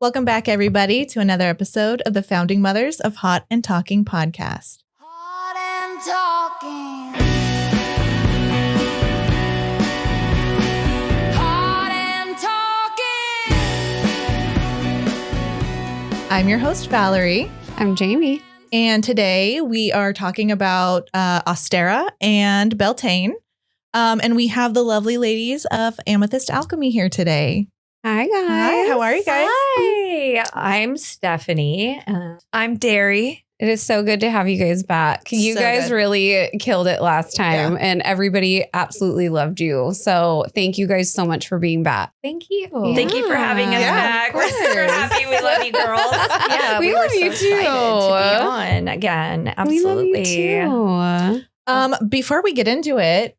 Welcome back, everybody, to another episode of the Founding Mothers of Hot and Talking podcast. Hot and talking. Hot and talking. I'm your host, Valerie. I'm Jamie. And today we are talking about Ostara and Beltane. And we have the lovely ladies of Amethyst Alchemy here today. Hi, guys. Hi, how are you guys? Hi, I'm Stephanie. I'm Derry. It is so good to have you guys back. You So guys good. really killed it last time, and everybody absolutely loved you. So thank you guys so much for being back. Thank you. Thank you for having us back. We're super happy. We love you, girls. Yeah, We were love you so too. excited to be on again. Absolutely. We love you too. Before we get into it,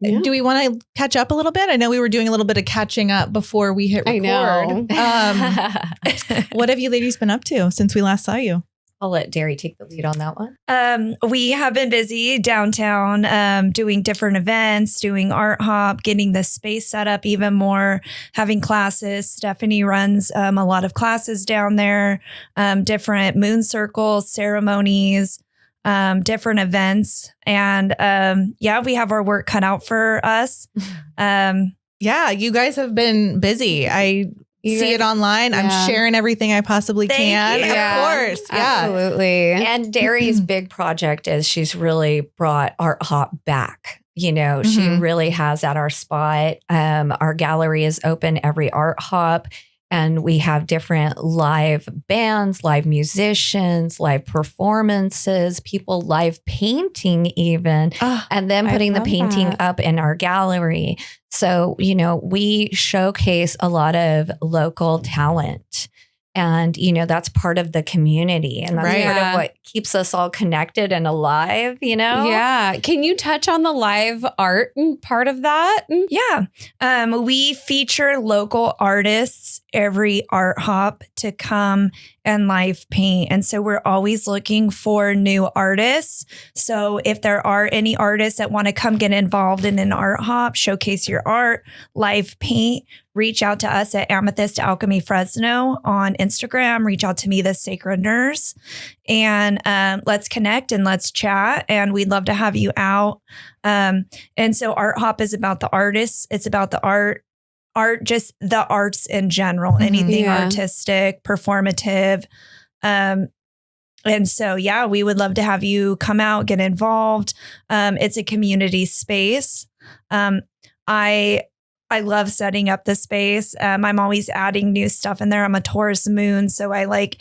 Yeah. do we want to catch up a little bit? I know we were doing a little bit of catching up before we hit record. I know. What have you ladies been up to since we last saw you? I'll let Derry take the lead on that one. We have been busy downtown, doing different events, doing art hop, getting the space set up even more, having classes. Stephanie runs a lot of classes down there, different moon circles, ceremonies, different events. And we have our work cut out for us. Yeah, you guys have been busy. I see it online. Yeah. I'm sharing everything I possibly Thank can. you. Of course. Yeah. Absolutely. And Derry's big project is she's really brought art hop back. You know, she Mhm. really has at our spot. Our gallery is open every art hop. And we have different live bands, live musicians, live performances, people live painting even, Ah, and then I putting the love painting that. up in our gallery. So, you know, we showcase a lot of local talent. And, you know, that's part of the community. And that's Right. part Yeah. of what keeps us all connected and alive, you know? Yeah. Can you touch on the live art part of that? Yeah. We feature local artists every art hop to come and live paint. And so we're always looking for new artists. So if there are any artists that want to come get involved in an art hop, showcase your art, live paint, reach out to us at Amethyst Alchemy Fresno on Instagram. Reach out to me, the Sacred Nurse, and let's connect and let's chat. And we'd love to have you out. And so Art Hop is about the artists. It's about the art, just the arts in general, anything Yeah. artistic, performative. And so, yeah, we would love to have you come out, get involved. It's a community space. I love setting up the space. I'm always adding new stuff in there. I'm a Taurus moon, so I like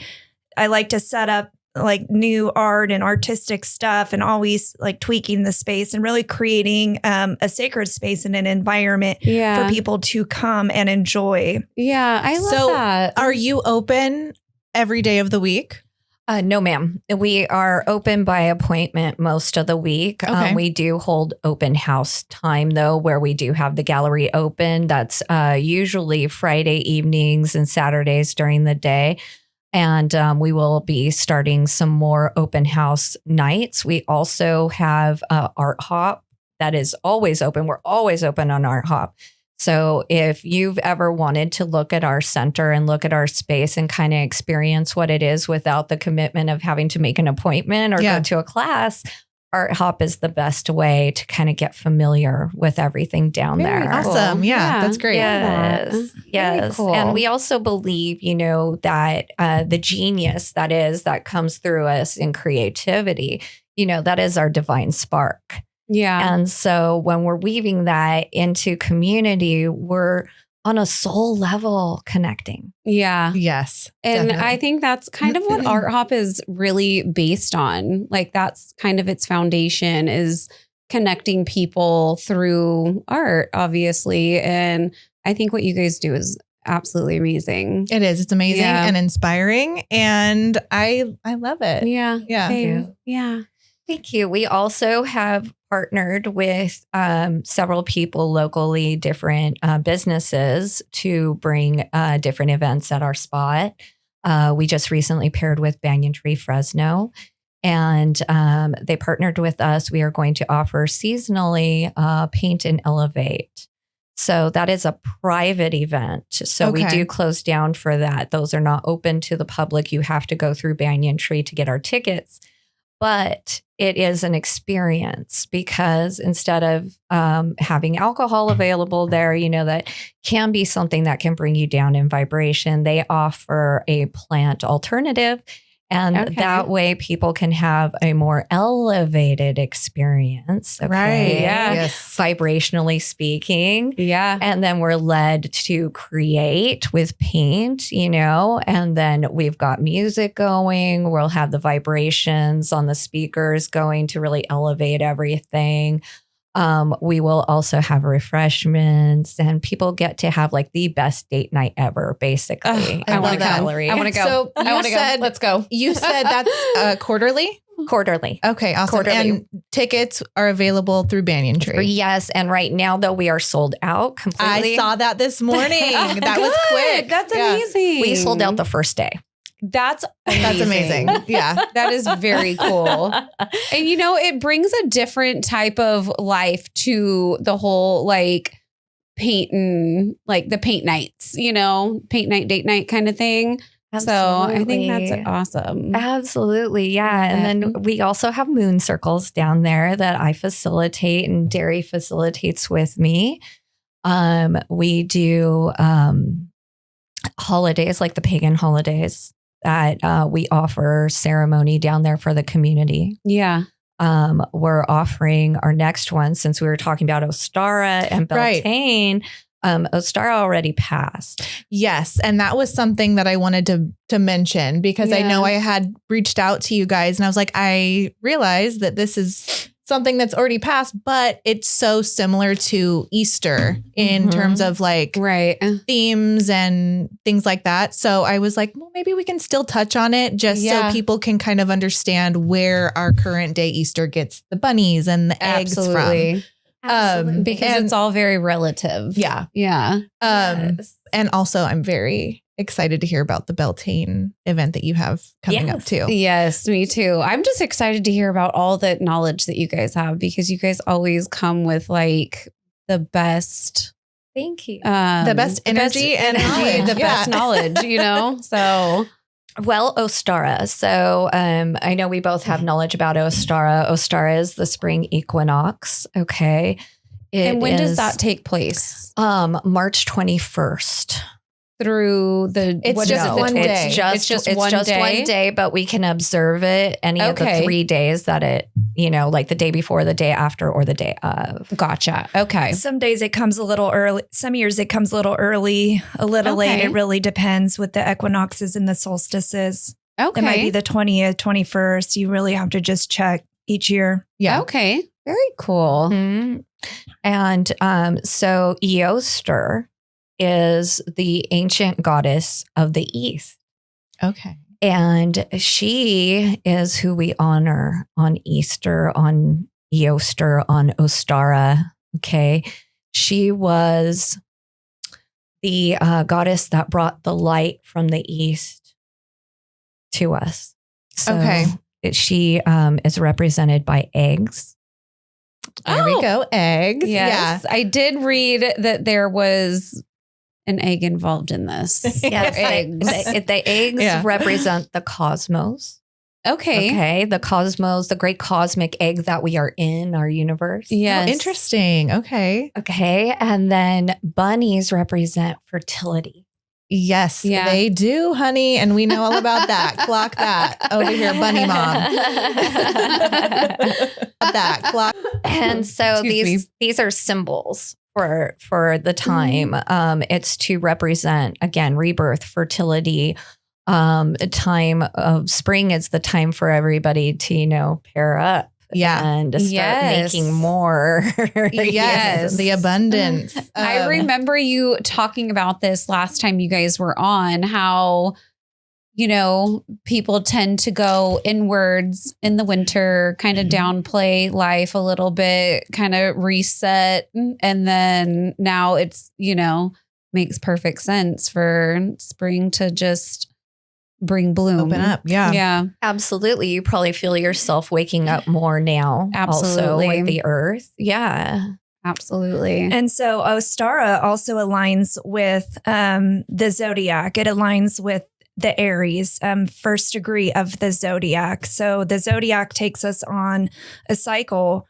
to set up like new art and artistic stuff, and always like tweaking the space and really creating a sacred space and an environment Yeah. for people to come and enjoy. Yeah. I love So that. are you open every day of the week? No, ma'am. We are open by appointment most of the week. Okay. We do hold open house time, though, where we do have the gallery open. That's usually Friday evenings and Saturdays during the day. And we will be starting some more open house nights. We also have Art Hop that is always open. We're always open on Art Hop. So if you've ever wanted to look at our center and look at our space and kind of experience what it is without the commitment of having to make an appointment or Yeah. go to a class, Art Hop is the best way to kind of get familiar with everything down Very there. Awesome. Cool. Yeah, Yeah. that's great. Yes. Very Yes. cool. And we also believe, you know, that the genius that comes through us in creativity, you know, that is our divine spark. Yeah. And so when we're weaving that into community, we're on a soul level connecting. Yeah. Yes. And definitely. I think that's kind of what Art Hop is really based on. Like that's kind of its foundation is connecting people through art, obviously. And I think what you guys do is absolutely amazing. It is. It's amazing Yeah. and inspiring. And I love it. Yeah. Yeah. Same. Yeah. Thank you. We also have partnered with several people locally, different businesses to bring different events at our spot. We just recently paired with Banyan Tree Fresno, and they partnered with us. We are going to offer seasonally Paint and Elevate. So that is a private event. So we Okay. do close down for that. Those are not open to the public. You have to go through Banyan Tree to get our tickets. But it is an experience because instead of having alcohol available there, that can be something that can bring you down in vibration. They offer a plant alternative. And Okay. that way people can have a more elevated experience. Okay? Right. Yeah. Yes. Vibrationally speaking. Yeah. And then we're led to create with paint, and then we've got music going. We'll have the vibrations on the speakers going to really elevate everything. We will also have refreshments and people get to have like the best date night ever, basically. Ugh, I love want to that. go. I want to go. So I you want to go. said- Let's go. You said that's quarterly? Quarterly. Okay, awesome. Quarterly. And tickets are available through Banyan Tree. Yes. And right now, though, we are sold out completely. I saw that this morning. That was Good. quick. That's Yeah. amazing. We sold out the first day. That's amazing. That's amazing. Yeah. That is very cool. And it brings a different type of life to the whole paint and the paint nights, paint night, date night kind of thing. So I think that's awesome. Absolutely. Yeah. And then we also have moon circles down there that I facilitate and Derry facilitates with me. We do holidays like the pagan holidays that we offer ceremony down there for the community. Yeah. We're offering our next one since we were talking about Ostara and Beltane. Ostara already passed. Yes. And that was something that I wanted to mention because I know I had reached out to you guys and I was like, I realized that this is something that's already passed, but it's so similar to Easter in terms of Right. themes and things like that. So I was like, well, maybe we can still touch on it just so people can kind of understand where our current day Easter gets the bunnies and the eggs from. Absolutely. Because And- it's all very relative. Yeah. Yeah. Yes. And also I'm very excited to hear about the Beltane event that you have coming up too. Yes, me too. I'm just excited to hear about all the knowledge that you guys have because you guys always come with the best Thank you. The best energy and knowledge. the best knowledge, So Well, Ostara. So I know we both have knowledge about Ostara. Ostara is the spring equinox. Okay. and when does is, that take place? March 21st. Through the It's what just is it, the one 20 day. It's just one day. one day, but we can observe it any of the Okay. 3 days that it, like the day before, the day after, or the day of. Gotcha. Okay. Some days it comes a little early. Some years it comes a little early, a little late. Okay. It really depends with the equinoxes and the solstices. Okay. It might be the 20th, 21st. You really have to just check each year. Yeah. Okay. Very cool. Mhm. And so Eoster is the ancient goddess of the East. Okay. And she is who we honor on Easter, on Eoster, on Ostara. Okay. She was the goddess that brought the light from the East to us. So Okay. she is represented by eggs. There we go. Eggs. Yes. I did read that there was an egg involved in this. Yes, eggs. The eggs Yeah. represent the cosmos. Okay. Okay. The cosmos, the great cosmic egg that we are in, our universe. Yes. Oh, interesting. Okay. Okay. And then bunnies represent fertility. Yes, Yeah. they do, honey. And we know all about that. Clock that over here, bunny mom. That clock. And so Excuse these are symbols for the time. It's to represent, again, rebirth, fertility. A time of spring is the time for everybody to, pair up. Yeah. And to start Yes. making more. Yes. The abundance. I remember you talking about this last time you guys were on, how, people tend to go inwards in the winter, kind of downplay life a little bit, kind of reset. And then now it's, makes perfect sense for spring to just bring bloom. Open up. Yeah. Yeah. Absolutely. You probably feel yourself waking up more now. Also Absolutely. with the earth. Yeah. Absolutely. And so Ostara also aligns with the zodiac. It aligns with the Aries, first degree of the zodiac. So the zodiac takes us on a cycle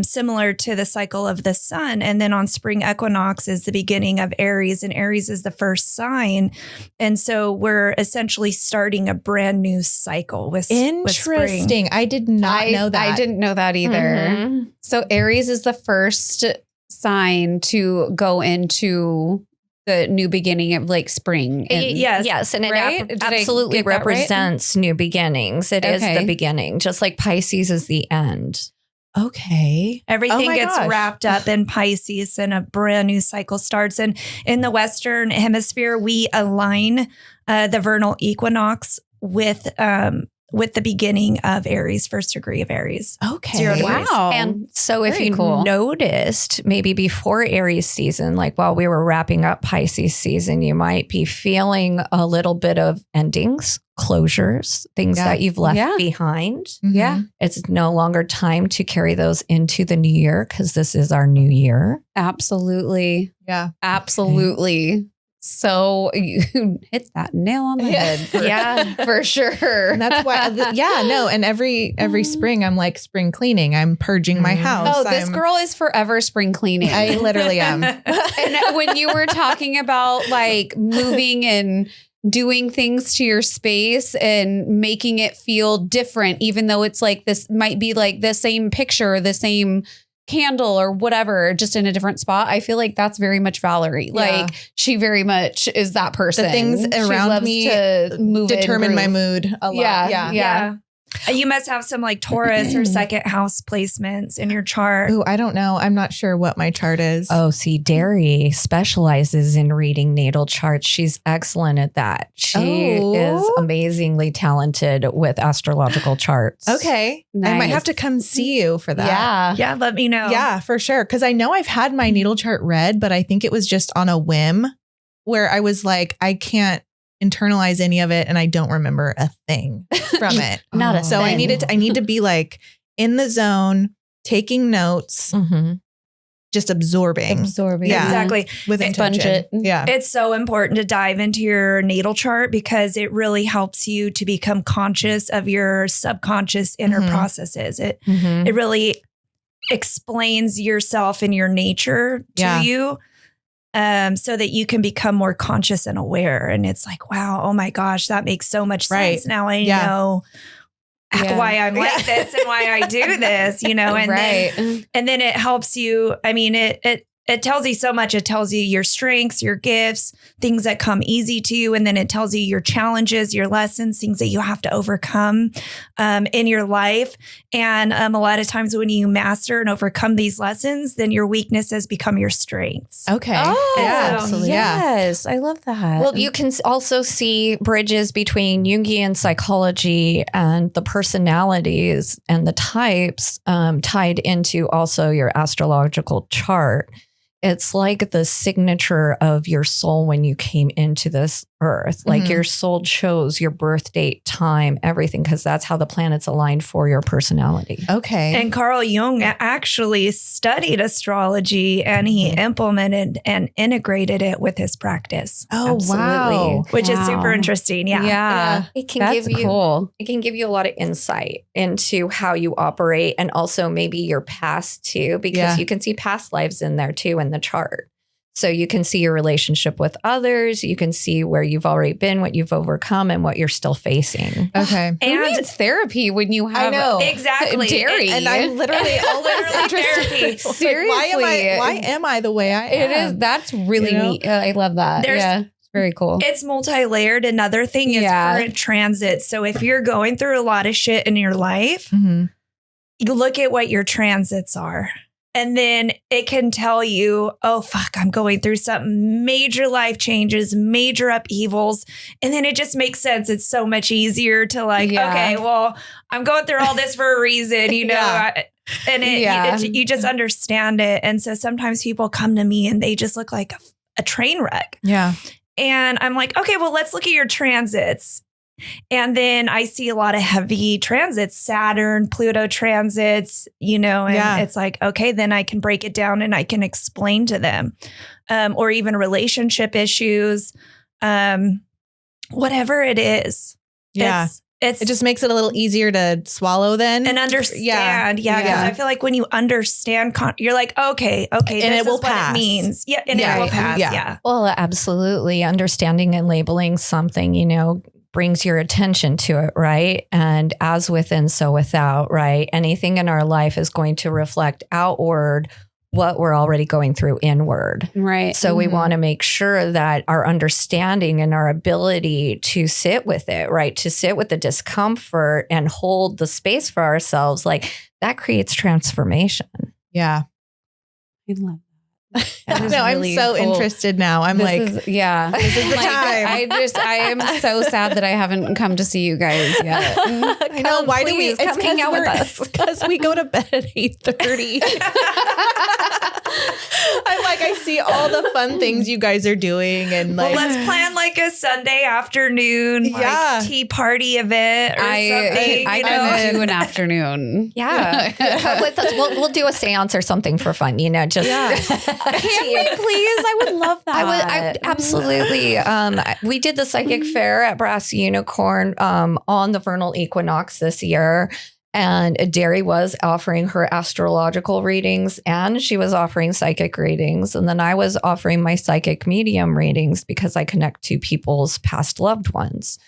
similar to the cycle of the sun. And then on spring equinox is the beginning of Aries, and Aries is the first sign. And so we're essentially starting a brand new cycle with Interesting. spring. I did not know that. I didn't know that either. Mhm. So Aries is the first sign to go into the new beginning of like spring. And, Yes. And it right? Did I absolutely get that right? represents new beginnings. It is Okay. the beginning, just like Pisces is the end. Okay. Everything my gets gosh. wrapped up in Pisces and a brand new cycle starts. And in the Western hemisphere, we align the vernal equinox with the beginning of Aries, first degree of Aries. Okay. 0 degrees. Wow. And so if Very you cool. noticed, maybe before Aries season, like while we were wrapping up Pisces season, you might be feeling a little bit of endings, closures, things Yeah. that you've left Yeah. behind. Mhm. Yeah. It's no longer time to carry those into the new year because this is our new year. Absolutely. Yeah. Absolutely. So you hit that nail on the Yeah. head. For, Yeah. for sure. And that's why, and every spring I'm like spring cleaning. I'm purging my Mhm. house. Oh, this girl is forever spring cleaning. I literally am. And when you were talking about like moving and doing things to your space and making it feel different, even though it's like this might be like the same picture, the same candle or whatever, just in a different spot. I feel like that's very much Valerie. Yeah. Like she very much is that person. The things She around loves me to move and determine my groove. mood a lot. Yeah. Yeah. You must have some like Taurus or second house placements in your chart. Ooh, I don't know. I'm not sure what my chart is. Oh, see, Derry specializes in reading natal charts. She's excellent at that. She Oh. is amazingly talented with astrological charts. Okay. I might have to come see you for that. Yeah. Yeah, let me know. Yeah, for sure. Because I know I've had my natal chart read, but I think it was just on a whim where I was like, I can't internalize any of it and I don't remember a thing from it. Not a So I thing. need to be like in the zone, taking notes, Mhm. just absorbing Yeah. Exactly. with Sponge intention. it. Yeah. It's so important to dive into your natal chart because it really helps you to become conscious of your subconscious inner Mhm. processes. It Mhm. it really explains yourself and your nature to Yeah. you. So that you can become more conscious and aware. And it's like, wow, oh my gosh, that makes so much Right. sense. Now I Yeah. know Yeah. why I'm like this and why I do this, and right. and then it helps you. I mean, it tells you so much. It tells you your strengths, your gifts, things that come easy to you. And then it tells you your challenges, your lessons, things that you have to overcome in your life. And a lot of times when you master and overcome these lessons, then your weaknesses become your strengths. Okay. Oh, yeah, absolutely. Yeah. Yes. I love that. Well, you can also see bridges between Jungian psychology and the personalities and the types tied into also your astrological chart. It's like the signature of your soul when you came into this earth. Like Mhm. your soul chose your birth date, time, everything, because that's how the planets aligned for your personality. Okay. And Carl Jung actually studied astrology and he implemented and integrated it with his practice, oh, wow. which is Wow. super interesting. Yeah. Yeah. It can That's give you cool. it can give you a lot of insight into how you operate and also maybe your past too, because Yeah. you can see past lives in there too in the chart. So you can see your relationship with others. You can see where you've already been, what you've overcome, and what you're still facing. Okay. Who And needs therapy when you have know. exactly. dairy? And I'm literally always Literally interested. therapy. Like, Seriously. why am I the way I am? It is. That's really You know? neat. I love that. There's- Yeah. It's very cool. It's multi-layered. Another thing is Yeah. current transits. So if you're going through a lot of shit in your life, Mhm. you look at what your transits are. And then it can tell you, oh, fuck, I'm going through some major life changes, major upheavals. And then it just makes sense. It's so much easier to like, Yeah. okay, well, I'm going through all this for a reason, you know? Yeah. And Yeah. you just understand it. And so sometimes people come to me and they just look like a train wreck. Yeah. And I'm like, okay, well, let's look at your transits. And then I see a lot of heavy transits, Saturn, Pluto transits, and it's like, okay, then I can break it down and I can explain to them, or even relationship issues, whatever it is. Yeah. It just makes it a little easier to swallow then. And understand. Yeah. Because I feel like when you understand, you're like, okay, and this it will is what pass. it means. Yeah. And it will pass. Yeah. Well, absolutely. Understanding and labeling something, brings your attention to it, right? And as within, so without, right? Anything in our life is going to reflect outward what we're already going through inward. Right. So we want to make sure that our understanding and our ability to sit with it, right? To sit with the discomfort and hold the space for ourselves, like that creates transformation. Yeah. I love that. No, I'm so interested now. I'm this is the time. I am so sad that I haven't come to see you guys yet. I know. Why do we come hang out with us? Because we go to bed at 8:30. I'm like, I see all the fun things you guys are doing, and like, well, let's plan like a Sunday afternoon, tea party event or something. I can do an afternoon. Yeah, come with us. We'll do a seance or something for fun. Just. Can we please? I would love that. I absolutely. We did the psychic fair at Brass Unicorn on the vernal equinox this year. And Derry was offering her astrological readings and she was offering psychic readings. And then I was offering my psychic medium readings because I connect to people's past loved ones.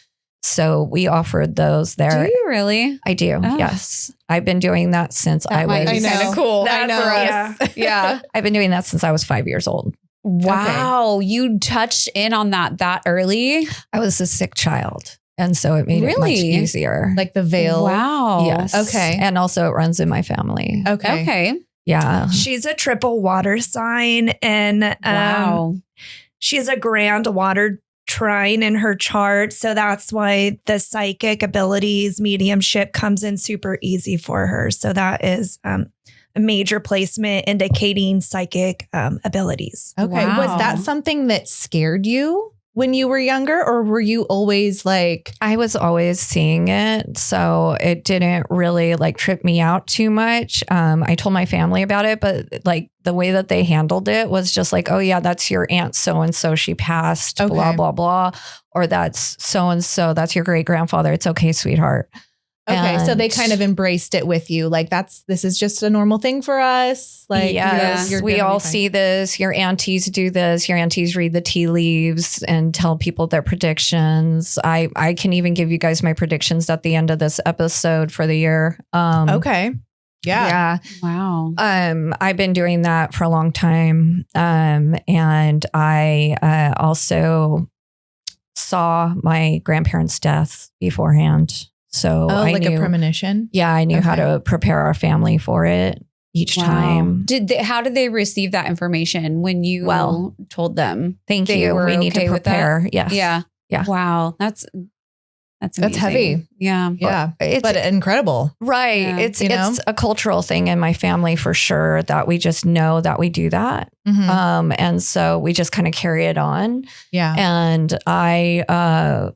So we offered those there. Do you really? I do. Oh. Yes. I've been doing that since I was kind of cool. I know. Yeah. I've been doing that since I was 5 years old. Wow. You touched in on that early? I was a sick child. And so it made it much easier. Like the veil. Wow. Yes. Okay. And also it runs in my family. Okay. Yeah. She's a triple water sign and she has a grand water trine in her chart. So that's why the psychic abilities, mediumship comes in super easy for her. So that is a major placement indicating psychic abilities. Okay. Wow. Was that something that scared you when you were younger, or were you always like? I was always seeing it. So it didn't really like trip me out too much. I told my family about it, but like the way that they handled it was just like, oh yeah, that's your aunt so-and-so, she passed, blah, blah, blah. Or that's so-and-so, that's your great grandfather. It's okay, sweetheart. Okay, so they kind of embraced it with you. Like this is just a normal thing for us. Like, yes, you're we gonna all be fine. see this. Your aunties do this. Your aunties read the tea leaves and tell people their predictions. I can even give you guys my predictions at the end of this episode for the year. Okay. Yeah. Wow. I've been doing that for a long time. And I also saw my grandparents' death beforehand. So I like knew, a premonition. Yeah, I knew how to prepare our family for it each time. How did they receive that information when you told them? Thank they you. were We need okay to with that? prepare. Yes. Yeah. Yeah. Wow. That's That's heavy. Yeah. Yeah. It's But incredible. right. Yeah. It's You know? it's a cultural thing in my family for sure that we just know that we do that. Mhm. And so we just kind of carry it on. Yeah. And I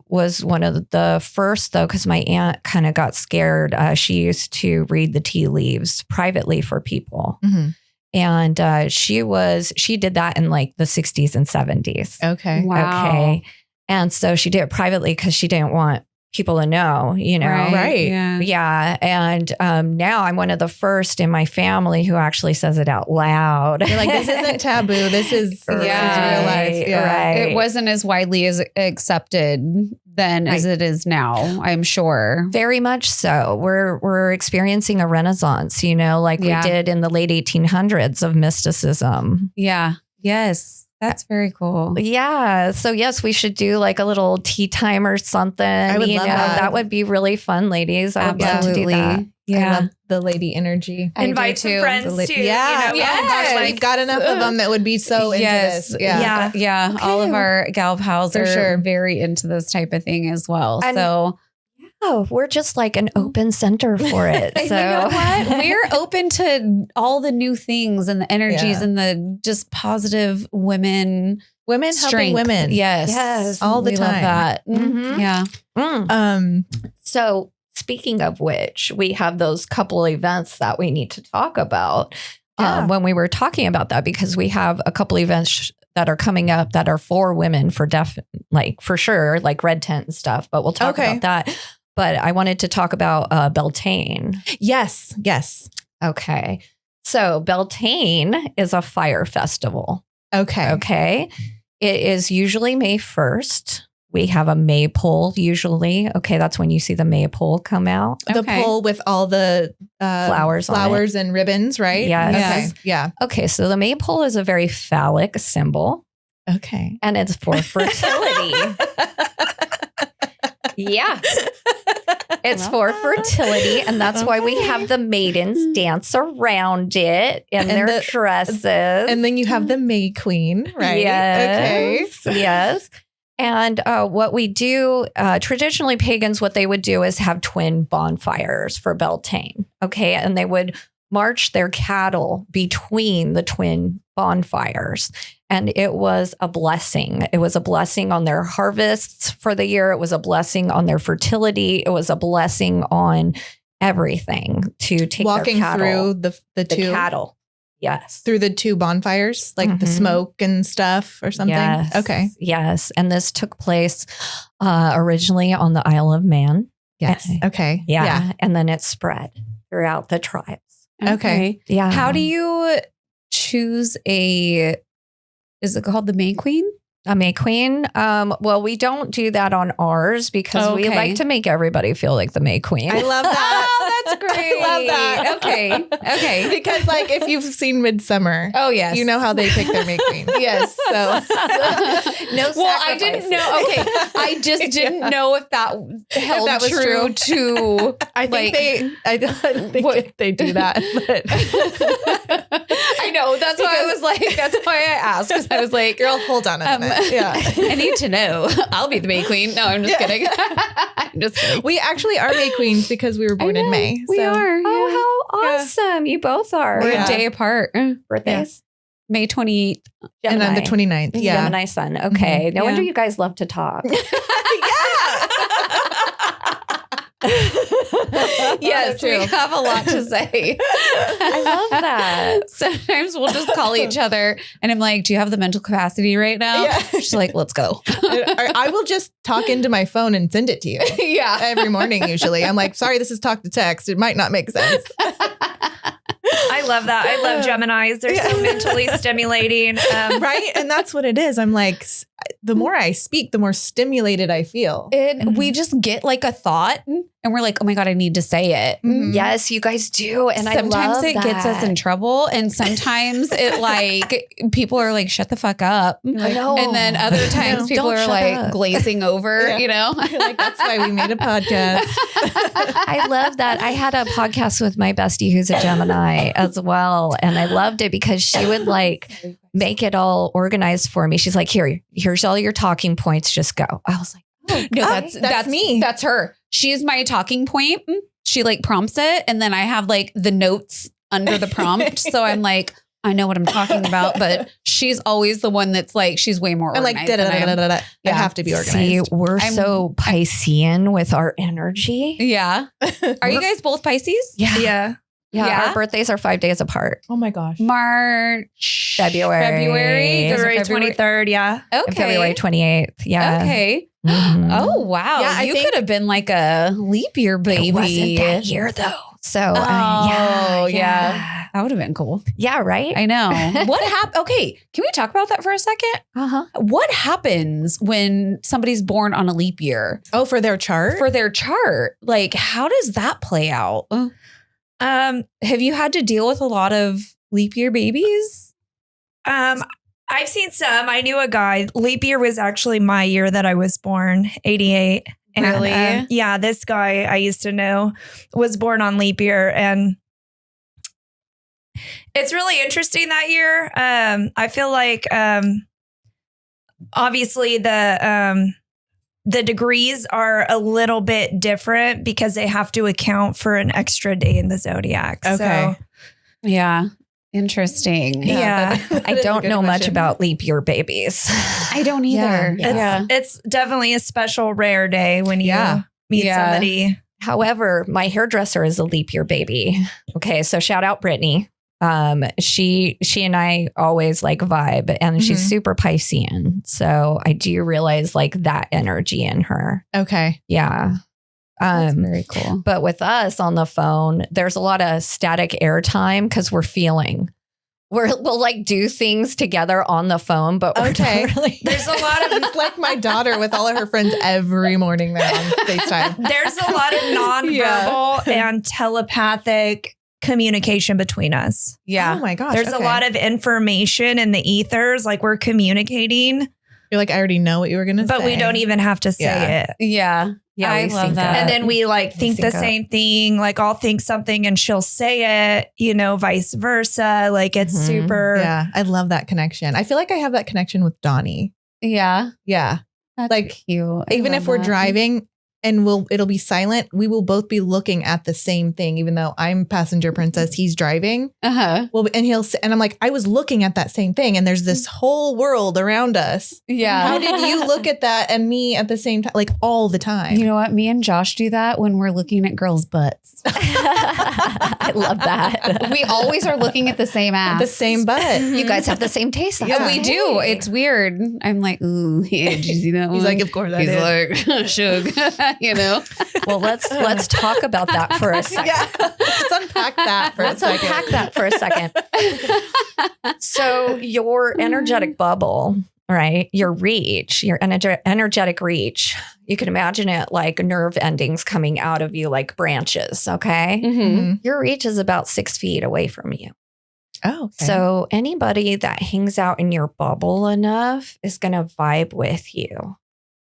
was one of the first though, because my aunt kind of got scared. She used to read the tea leaves privately for people. Mhm. And she did that in like the 60s and 70s. Okay. Wow. Okay. And so she did it privately because she didn't want people to know, Right. Yeah. Yeah. And now I'm one of the first in my family who actually says it out loud. You're like, this isn't taboo. This is real life. Yeah. Right. It wasn't as widely as accepted then as it is now, I'm sure. Very much so. We're experiencing a renaissance, like we did in the late 1800s of mysticism. Yeah. Yes. That's very cool. Yeah. So yes, we should do like a little tea time or something. I would love that. That would be really fun, ladies. I would love to do that. Yeah. I love the lady energy. I Invite do some too. friends too. Yeah. You know? Oh gosh, we've got enough of them that would be so into this. Yeah. Yeah. All of our gal pals For are sure. very into this type of thing as well. And- So we're just like an open center for it. And So you know what? We're open to all the new things and the energies Yeah. and the just positive women Women helping strength. women. Yes. All the We love time. that. Mhm. Yeah. So speaking of which, we have those couple events that we need to talk about. Yeah. When we were talking about that, because we have a couple events that are coming up that are for women for sure, like red tent and stuff, but we'll talk Okay. about that. But I wanted to talk about Beltane. Yes. Yes. Okay. So Beltane is a fire festival. Okay. Okay. It is usually May 1st. We have a maypole usually. Okay. That's when you see the maypole come out. The Okay. pole with all the Flowers on flowers and ribbons, right? Yes. Okay. Yeah. Okay. So the maypole is a very phallic symbol Okay. and it's for fertility. Yeah. It's for fertility. And that's why we have the maidens dance around it in And their the- dresses. And then you have the May Queen, right? Yes. Okay. Yes. And what we do, traditionally pagans, what they would do is have twin bonfires for Beltane. Okay. And they would march their cattle between the twin bonfires. And it was a blessing. It was a blessing on their harvests for the year. It was a blessing on their fertility. It was a blessing on everything to take Walking their cattle, through the the two cattle. Yes. through the two bonfires, like the Mhm. smoke and stuff or something. Yes. Okay. Yes. And this took place originally on the Isle of Man. Yes. Okay. Yeah. And then it spread throughout the tribes. Okay. Yeah. How do you choose is it called the May Queen? a May Queen? Well, we don't do that on ours because we Okay. like to make everybody feel like the May Queen. I love that. Oh, that's great. I love that. Okay. Okay. Because like if you've seen Midsummer, Oh, yes. you know how they pick their May Queen. Yes. So No Well, I didn't know. Okay. I just didn't know if that held that was true true. to. I think I don't think What- they do that. But I know. That's why I was like, that's why I asked. Because I was like, girl, hold on a minute. Yeah. I need to know. I'll be the May Queen. No, I'm just Yeah. kidding. I'm just kidding. We actually are May Queens because we were born in May. We so. are. Oh, how Yeah. awesome. You both are. We're Yeah. a day apart. Birthdays? May 28th. And I'm the 29th. Yeah. Gemini sun. Okay. No Yeah. wonder you guys love to talk. Yes, we have a lot to say. I love that. Sometimes we'll just call each other and I'm like, do you have the mental capacity right now? Yeah. She's like, let's go. I will just talk into my phone and send it to you Yeah. every morning. Usually, I'm like, sorry, this is talk to text. It might not make sense. I love that. I love Geminis. They're so mentally stimulating. Right? And that's what it is. I'm like, the more I speak, the more stimulated I feel. And we just get like a thought and we're like, oh my God, I need to say it. Mhm. Yes, you guys do. And sometimes I love it gets us that. in trouble. And sometimes it like people are like, shut the fuck up. I know. And then other times people Don't are shut like up. glazing over, Yeah. you know? You're like, that's why we made a podcast. I love that. I had a podcast with my bestie who's a Gemini as well. And I loved it because she would like make it all organized for me. She's like, here's all your talking points. Just go. I was like, No, Oh, that's me. That's her. She's my talking point. She like prompts it. And then I have like the notes under the prompt. So I'm like, I know what I'm talking about, but she's always the one that's like, she's way more I'm like, organized than I am. da-da-da-da-da-da. I Yeah. have to be organized. see, we're I'm- so Piscean with our energy. Yeah. Are you guys both Pisces? Yeah. yeah. Yeah. Our birthdays are 5 days apart. Oh my gosh. March. February. February. Those are February 23rd. Yeah. Okay. And February 28th. Yeah. Okay. Mhm. Oh, wow. Yeah, I you think- could have been like a leap year baby. It wasn't that year though. So Oh, yeah. That would have been cool. Yeah, right? I know. What happened? Okay. Can we talk about that for a second? Uh-huh. What happens when somebody's born on a leap year Oh, for their chart? for their chart? Like, how does that play out? Have you had to deal with a lot of leap year babies? I've seen some. I knew a guy. Leap year was actually my year that I was born, 88. And, Really? yeah, this guy I used to know was born on leap year. And it's really interesting that year. I feel like obviously the the degrees are a little bit different because they have to account for an extra day in the zodiac. Okay. So, Yeah. Interesting. yeah. I don't know much about leap year babies. I don't either. Yeah. It's definitely a special rare day when you Yeah. meet somebody. However, my hairdresser is a leap year baby. Okay, so shout out Brittany. She and I always like vibe, and she's super Piscean. So I do realize like that energy in her. Okay. Yeah. That's very cool. But with us on the phone, there's a lot of static airtime because we'll like do things together on the phone, but we're Okay. not really. There's a lot of, it's like my daughter with all of her friends every morning they're on FaceTime. There's a lot of nonverbal and telepathic communication between us. Oh my gosh. There's a lot of information in the ethers, like we're communicating, You're like, I already know what you were going to say. but we don't even have to say Yeah. it. Yeah. Yeah, I we love sync that. up. And then we like think the sync up. same thing. Like I'll think something and she'll say it, vice versa. Like it's Mhm. super. Yeah. I love that connection. I feel like I have that connection with Donnie. Yeah. Yeah. That's Like, cute. I Even love if we're that. driving and it'll be silent, we will both be looking at the same thing, even though I'm passenger princess, he's driving. Uh-huh. Well, and I'm like, I was looking at that same thing, and there's this whole world around us. Yeah. How did you look at that and me at the same time, like all the time? You know what? Me and Josh do that when we're looking at girls' butts. I love that. We always are looking at the same ass. the same butt. You guys have the same taste. That's Yeah, we okay. do. It's weird. I'm like, ooh, yeah, did you see that one? He's like, of course I He's did. like, shug, you know? Well, let's talk about that for a second. Yeah, let's unpack that for Let's a second. unpack that for a second. So your energetic bubble, right? Your reach, your energetic reach. You can imagine it like nerve endings coming out of you like branches. Okay. Mm-hmm. Your reach is about 6 feet away from you. Oh, okay. So anybody that hangs out in your bubble enough is going to vibe with you.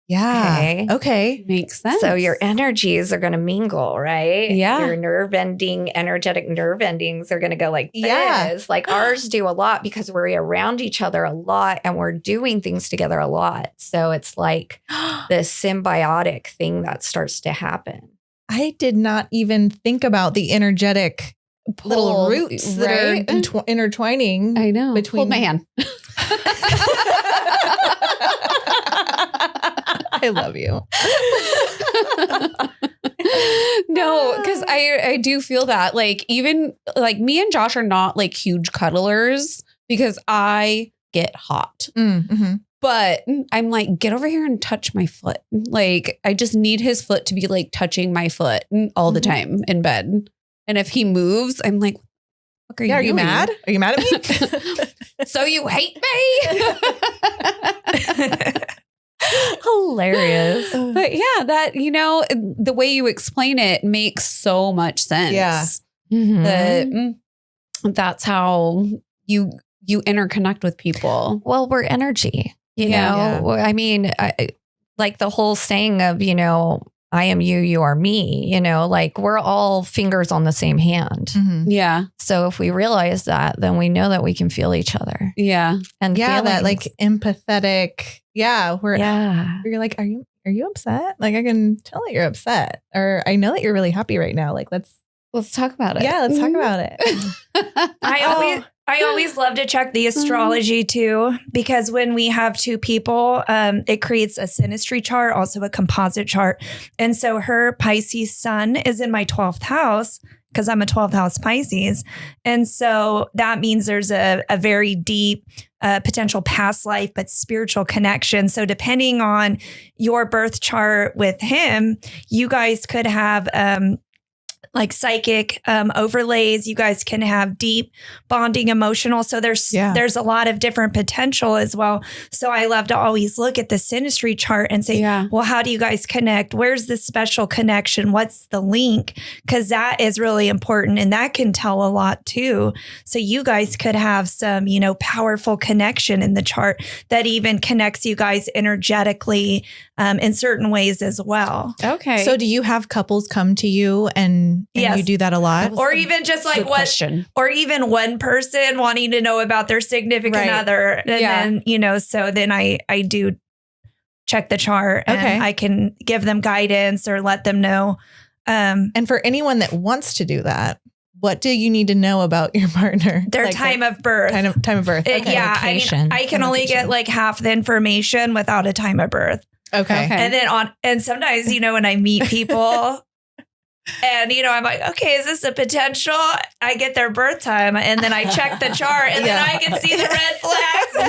yeah. Okay. Makes sense. So your energies are going to mingle, right? Yeah. Your energetic nerve endings are going to go like this. Yeah. Like ours do a lot because we're around each other a lot and we're doing things together a lot. So it's like this symbiotic thing that starts to happen. I did not even think about the energetic little Pull, roots that right? are intertwining. I know. Between- Hold my hand. I love you. No, because I do feel that like even like me and Josh are not like huge cuddlers because I get hot. Mm-hmm. But I'm like, get over here and touch my foot. Like I just need his foot to be like touching my foot all the time in bed. And if he moves, I'm like, what are you Yeah, are you doing? mad? Are you mad at me? So you hate me? Hilarious. But yeah, that, the way you explain it makes so much sense. Yeah. Mhm. That that's how you interconnect with people. Well, we're energy, you Yeah. know? I mean, like the whole saying of, I am you, you are me, like we're all fingers on the same hand. Mhm. Yeah. So if we realize that, then we know that we can feel each other. Yeah. And Yeah, that feelings- like empathetic. Yeah, where you're like, are you upset? Like I can tell that you're upset, or I know that you're really happy right now. Like let's talk about it. Yeah, let's talk about it. I always love to check the astrology too, because when we have two people, it creates a synastry chart, also a composite chart. And so her Pisces sun is in my 12th house because I'm a 12th house Pisces. And so that means there's a very deep potential past life, but spiritual connection. So depending on your birth chart with him, you guys could have like psychic overlays. You guys can have deep bonding emotional. So there's a lot of different potential as well. So I love to always look at the synastry chart and say, well, how do you guys connect? Where's this special connection? What's the link? Because that is really important. And that can tell a lot too. So you guys could have some, powerful connection in the chart that even connects you guys energetically in certain ways as well. Okay. So do you have couples come to you and Yes. you do that a lot? Or even just like Good question. or even one person wanting to know about their significant Right. other. And then, so then I do check the chart and I can give them guidance or let them know. And for anyone that wants to do that, what do you need to know about your partner? Their time of birth. Time of birth. Okay. Yeah. I mean, I can only get like half the information without a time of birth. Okay. And then sometimes, when I meet people and, I'm like, okay, is this a potential? I get their birth time and then I check the chart and then I can see the red flags. Stay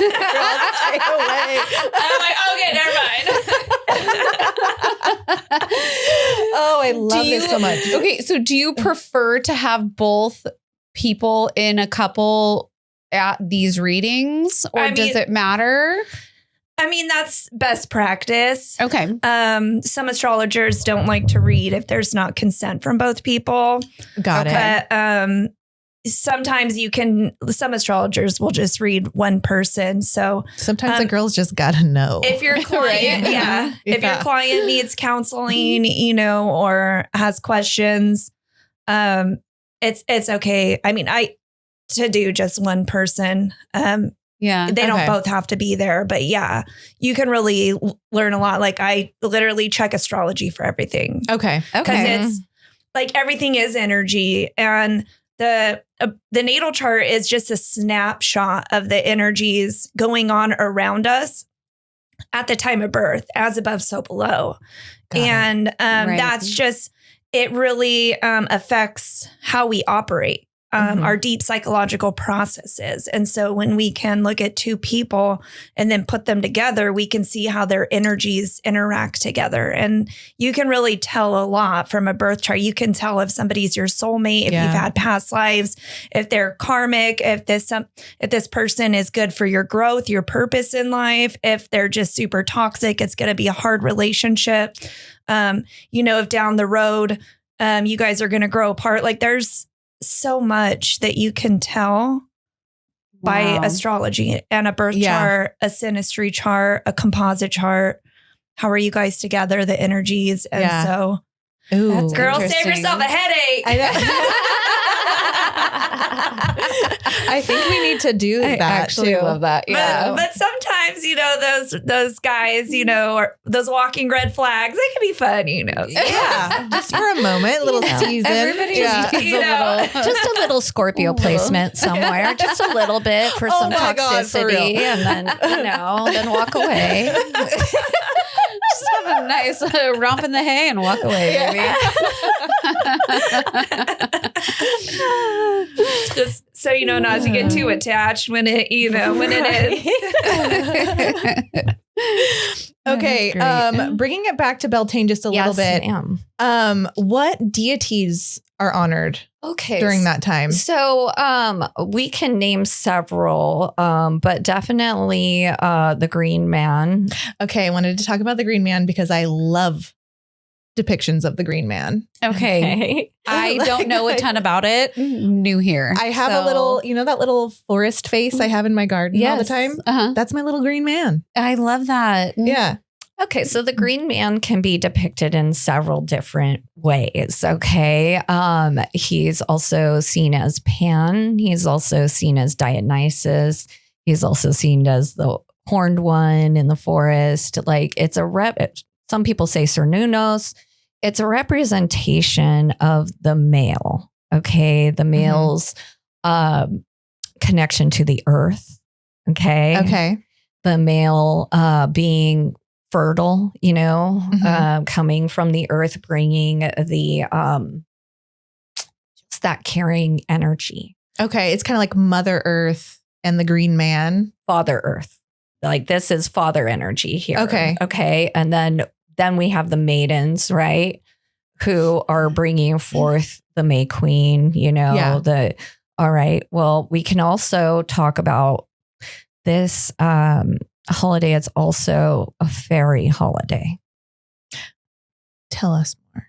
away. And I'm like, okay, never mind. Oh, I love this so much. Okay, so do you prefer to have both people in a couple at these readings, or does it matter? I mean, that's best practice. Okay. Some astrologers don't like to read if there's not consent from both people. Got it. But sometimes some astrologers will just read one person. So sometimes the girls just got to know. if your client, if your client needs counseling, or has questions, it's okay. I mean, to do just one person. Yeah. They don't both have to be there, but you can really learn a lot. Like I literally check astrology for everything. Okay. Because it's like everything is energy, and the natal chart is just a snapshot of the energies going on around us at the time of birth, as above, so below. And that's just, it really affects how we operate. Our deep psychological processes. And so when we can look at two people and then put them together, we can see how their energies interact together. And you can really tell a lot from a birth chart. You can tell if somebody's your soulmate, if you've had past lives, if they're karmic, if this person is good for your growth, your purpose in life. If they're just super toxic, it's going to be a hard relationship. If down the road, you guys are going to grow apart. Like there's so much that you can tell by astrology and a birth chart, a synastry chart, a composite chart. How are you guys together? The energies. And so, girl, save yourself a headache. I think we need to do that. I actually too. love that. Yeah. But sometimes, those guys, or those walking red flags, they can be fun, Yeah. Just for a moment, a little season. Everybody just needs just a little Scorpio placement somewhere, just a little bit for some toxicity, and then then walk away. Just have a nice romp in the hay and walk away, baby. Just so not to get too attached when it is. Okay, bringing it back to Beltane just a little bit. What deities are honored during that time? So we can name several, but definitely the Green Man. Okay, I wanted to talk about the Green Man because I love depictions of the Green Man. Okay. I don't know a ton about it. New here. I have a little, that little forest face I have in my garden all the time. That's my little Green Man. I love that. Yeah. Okay, so the Green Man can be depicted in several different ways. Okay, he's also seen as Pan. He's also seen as Dionysus. He's also seen as the horned one in the forest. Like it's some people say Cernunnos. It's a representation of the male. Okay, the male's connection to the earth. Okay. The male being fertile, coming from the earth, bringing the just that carrying energy. Okay, it's kind of like Mother Earth and the Green Man. Father Earth. Like this is father energy here. Okay. And then we have the maidens, right? Who are bringing forth the May Queen, all right. Well, we can also talk about this holiday. It's also a fairy holiday. Tell us more.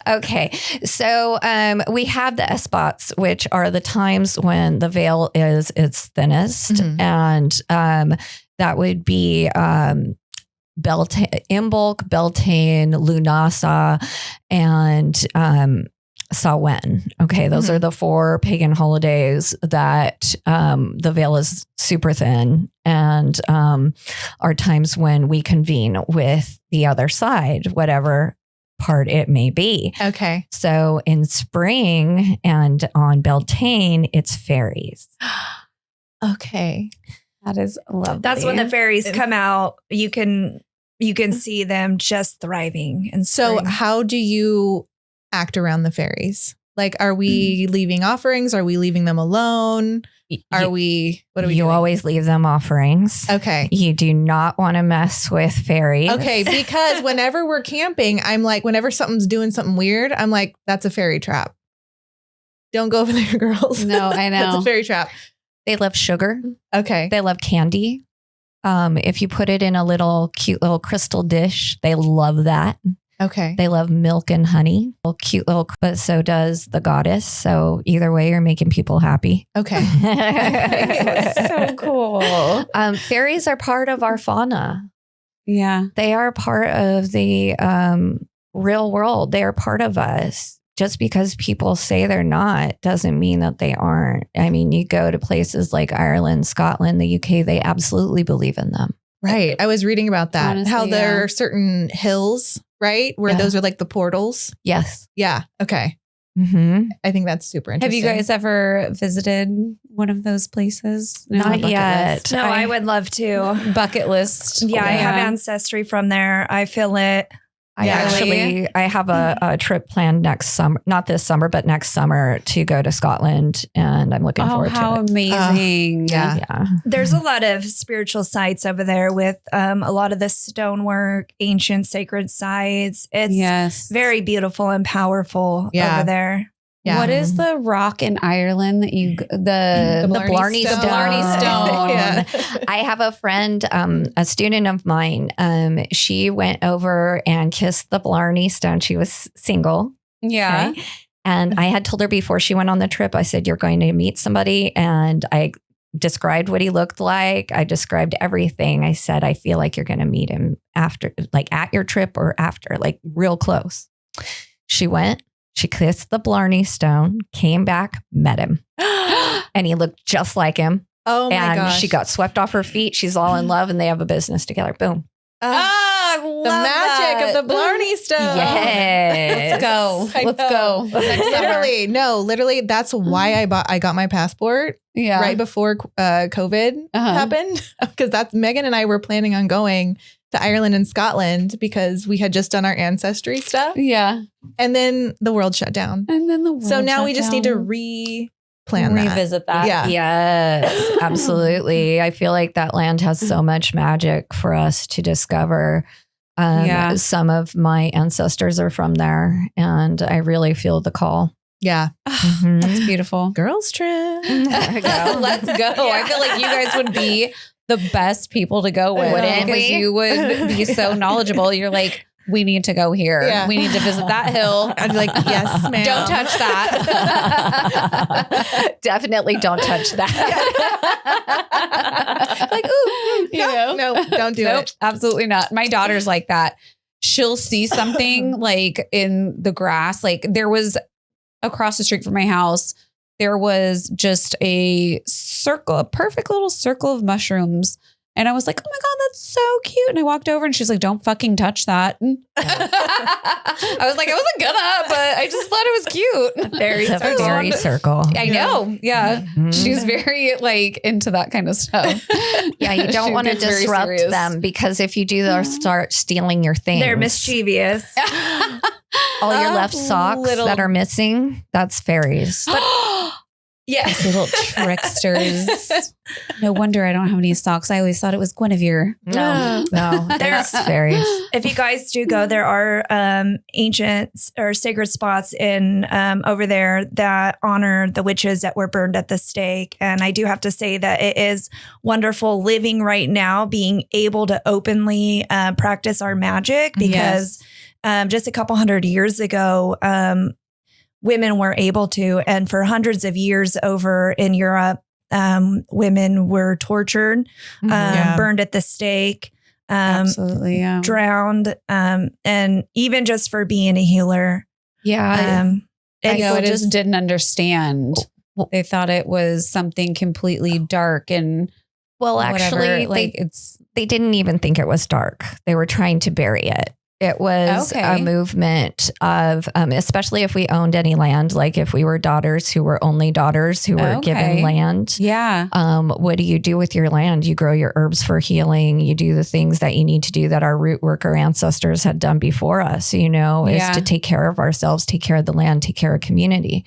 Okay. So we have the spots, which are the times when the veil is its thinnest. And that would be Beltane, Imbolc, Beltane, Lunasa, and Samhain. Okay, those are the 4 pagan holidays that the veil is super thin and are times when we convene with the other side, whatever part it may be. Okay. So in spring and on Beltane, it's fairies. Okay. That is lovely. That's when the fairies come out. You can see them just thriving. And So how do you act around the fairies? Like, are we leaving offerings? Are we leaving them alone? What are we You doing? always leave them offerings. Okay. You do not want to mess with fairies. Okay, because whenever we're camping, I'm like, whenever something's doing something weird, I'm like, that's a fairy trap. Don't go over there, girls. No, I know. That's a fairy trap. They love sugar. Okay. They love candy. If you put it in a cute little crystal dish, they love that. Okay. They love milk and honey. Cute little, but so does the goddess. So either way, you're making people happy. Okay. so cool. Fairies are part of our fauna. Yeah. They are part of the real world. They are part of us. Just because people say they're not doesn't mean that they aren't. I mean, you go to places like Ireland, Scotland, the UK, they absolutely believe in them. Right. I was reading about that. Honestly, how there yeah. are certain hills, right? Where Yeah. those are like the portals. Yes. Yeah. Okay. Mm-hmm. I think that's super Have interesting. you guys ever visited one of those places? No, Not bucket yet. list. No, I would love to. Bucket list. Yeah, I have ancestry from there. I feel it. I have a trip planned next summer, not this summer, but next summer to go to Scotland. And I'm looking forward how to it. amazing. yeah. Yeah. There's a lot of spiritual sites over there with a lot of the stonework, ancient sacred sites. It's Yes. very beautiful and powerful Yeah. over there. Yeah. What is the rock in Ireland that you the Blarney the Stone. Blarney Stone? Yeah. I have a friend, a student of mine. She went over and kissed the Blarney Stone. She was single. Yeah. Okay? And I had told her before she went on the trip, I said, you're going to meet somebody. And I described what he looked like. I described everything. I said, I feel like you're going to meet him after, like at your trip or after, like real close. She went. She kissed the Blarney Stone, came back, met him. And he looked just like him. Oh my and gosh. she got swept off her feet. She's all in love and they have a business together. Boom. I the love magic that. of the Blarney Stone. Yes. Let's go. I Let's know. go. Next summer. Literally, that's why I got my passport Yeah. right before COVID happened. Because that's Megan and I were planning on going to Ireland and Scotland because we had just done our ancestry stuff. Yeah. And then the world shut down. And then the world So now shut we just down. need to replan that. revisit that. Yeah. Yes, absolutely. I feel like that land has so much magic for us to discover. Yeah. Some of my ancestors are from there, and I really feel the call. Yeah. Mhm. That's beautiful. Girls trip. There we go. Let's go. I feel like you guys would be the best people to go with. Wouldn't Because we? you would be so knowledgeable. You're like, we need to go here. Yeah. We need to visit that hill. I'd be like, yes, ma'am. Don't touch that. Definitely don't touch that. Like, ooh, you know? No, don't do Nope, it. absolutely not. My daughter's like that. She'll see something like in the grass. Like there was across the street from my house, there was just a circle, a perfect little circle of mushrooms. And I was like, oh my God, that's so cute. And I walked over and she's like, don't fucking touch that. I was like, I wasn't gonna, but I just thought it was cute. Very It's a fairy circle. I know. Yeah. Mhm. She's very like into that kind of stuff. Yeah, you don't She want to gets very disrupt serious. them because if you do, they'll start stealing your things. They're mischievous. All your left socks Little- that are missing, that's fairies. Yes, little tricksters. No wonder I don't have any socks. I always thought it was Guinevere. No, that's fairies. If you guys do go, there are ancient or sacred spots in over there that honor the witches that were burned at the stake. And I do have to say that it is wonderful living right now, being able to openly practice our magic because just a couple hundred years ago, women were able to, and for hundreds of years over in Europe, women were tortured, burned at the stake, Absolutely, yeah. drowned, and even just for being a healer. Yeah. People just didn't understand. They thought it was something completely dark and actually, they didn't even think it was dark. They were trying to bury it. It was a movement of, especially if we owned any land, like if we were daughters who were only daughters who were given land. Yeah. What do you do with your land? You grow your herbs for healing. You do the things that you need to do that our root worker ancestors had done before us, is to take care of ourselves, take care of the land, take care of community.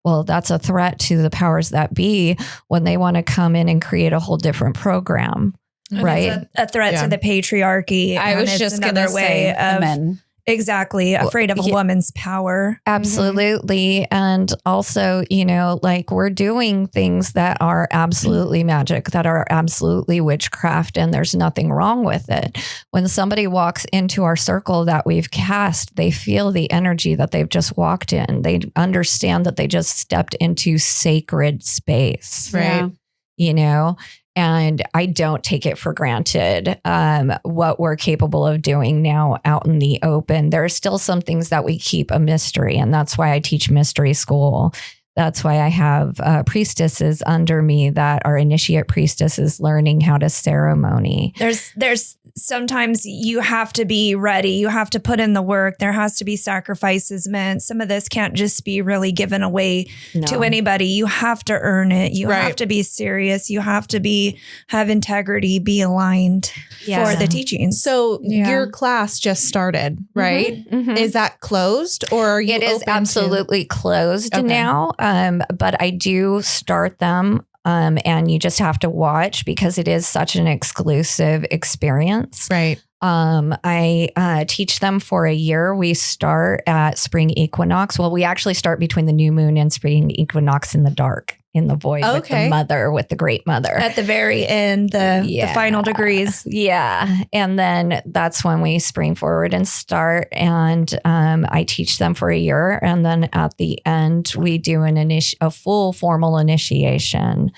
Well, that's a threat to the powers that be when they want to come in and create a whole different program. Right. It's a threat to the patriarchy. I was just another way of men. Exactly. Afraid of a woman's power. Absolutely. Mm-hmm. And also, we're doing things that are absolutely magic, that are absolutely witchcraft, and there's nothing wrong with it. When somebody walks into our circle that we've cast, they feel the energy that they've just walked in. They understand that they just stepped into sacred space. Right. And I don't take it for granted what we're capable of doing now out in the open. There are still some things that we keep a mystery, and that's why I teach mystery school. That's why I have priestesses under me that are initiate priestesses learning how to ceremony. There's sometimes you have to be ready. You have to put in the work. There has to be sacrifices meant. Some of this can't just be really given away to anybody. You have to earn it. You have to be serious. You have to have integrity, be aligned for the teachings. So your class just started, right? Mm-hmm. Is that closed or are you It is absolutely closed now. But I do start them. And you just have to watch because it is such an exclusive experience. Right. I teach them for a year. We start at spring equinox. Well, we actually start between the new moon and spring equinox in the dark, in the void with the mother, with the great mother. At the very end, the final degrees. Yeah. And then that's when we spring forward and start. And I teach them for a year. And then at the end, we do a full formal initiation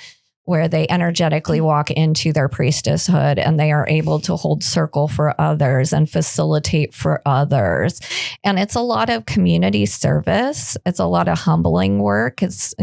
where they energetically walk into their priestesshood and they are able to hold circle for others and facilitate for others. And it's a lot of community service. It's a lot of humbling work. It's,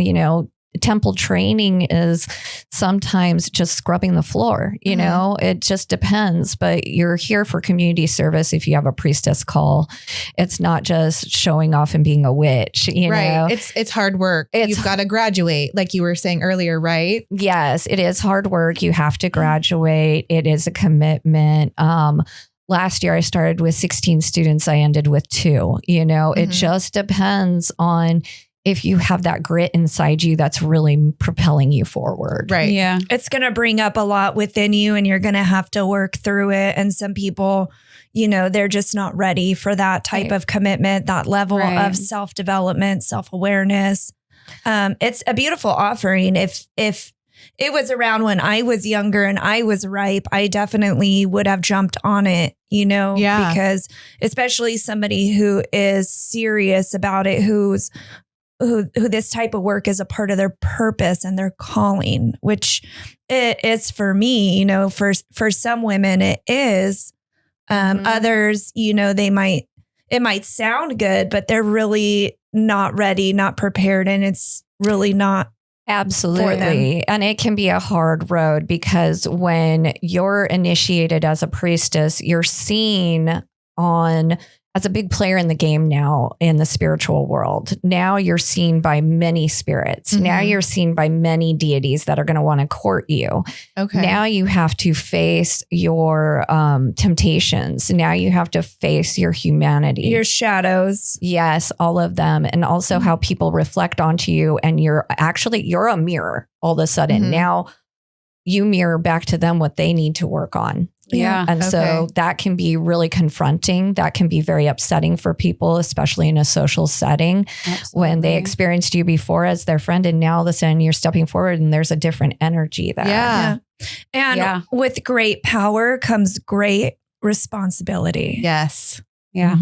temple training is sometimes just scrubbing the floor, it just depends, but you're here for community service. If you have a priestess call, it's not just showing off and being a witch, know, it's hard work. You've got to graduate like you were saying earlier, right? Yes, it is hard work. You have to graduate. It is a commitment. Last year I started with 16 students. I ended with 2, it just depends on if you have that grit inside you that's really propelling you forward. Right. Yeah. It's going to bring up a lot within you and you're going to have to work through it. And some people, they're just not ready for that type of commitment, that level of self-development, self-awareness. It's a beautiful offering. If it was around when I was younger and I was ripe, I definitely would have jumped on it, because especially somebody who is serious about it, who this type of work is a part of their purpose and their calling, which it is for me, for some women it is. Others, it might sound good, but they're really not ready, not prepared, and it's really not. Absolutely. And it can be a hard road because when you're initiated as a priestess, you're seen as a big player in the game now in the spiritual world. Now you're seen by many spirits. Now you're seen by many deities that are going to want to court you. Okay. Now you have to face your temptations. Now you have to face your humanity. Your shadows. Yes, all of them. And also how people reflect onto you. And you're a mirror all of a sudden. Now you mirror back to them what they need to work on. Yeah. And so that can be really confronting. That can be very upsetting for people, especially in a social setting. Absolutely. When they experienced you before as their friend and now all of a sudden you're stepping forward and there's a different energy there. Yeah. And with great power comes great responsibility. Yes. Yeah.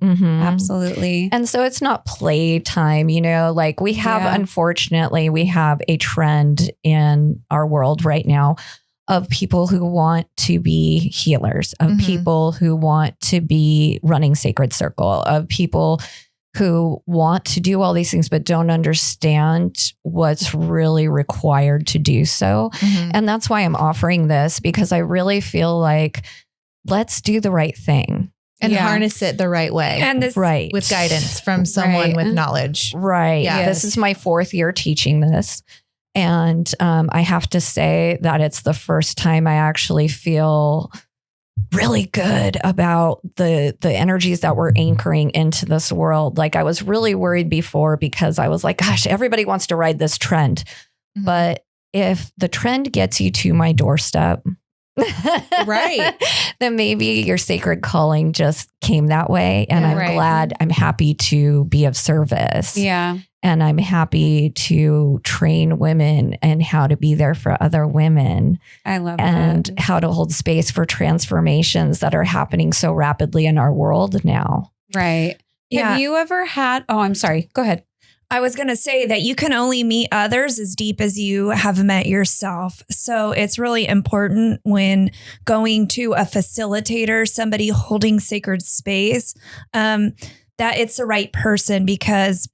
Absolutely. And so it's not playtime, like we have, unfortunately, we have a trend in our world right now of people who want to be healers, of people who want to be running sacred circle, of people who want to do all these things but don't understand what's really required to do so. Mhm. And that's why I'm offering this, because I really feel like let's do the right thing. And Yeah. harness it the right way. And this, Right. with guidance from someone Right. with knowledge. Right. Yes. This is my 4th year teaching this. And I have to say that it's the first time I actually feel really good about the energies that we're anchoring into this world. Like I was really worried before because I was like, gosh, everybody wants to ride this trend. Mhm. But if the trend gets you to my doorstep, Right. then maybe your sacred calling just came that way. And Yeah. I'm Right. glad, I'm happy to be of service. Yeah. And I'm happy to train women and how to be there for other women I love and that. how to hold space for transformations that are happening so rapidly in our world now. Right. Yeah. Have you ever had, oh, I'm sorry. Go ahead. I was going to say that you can only meet others as deep as you have met yourself. So it's really important when going to a facilitator, somebody holding sacred space, that it's the right person, because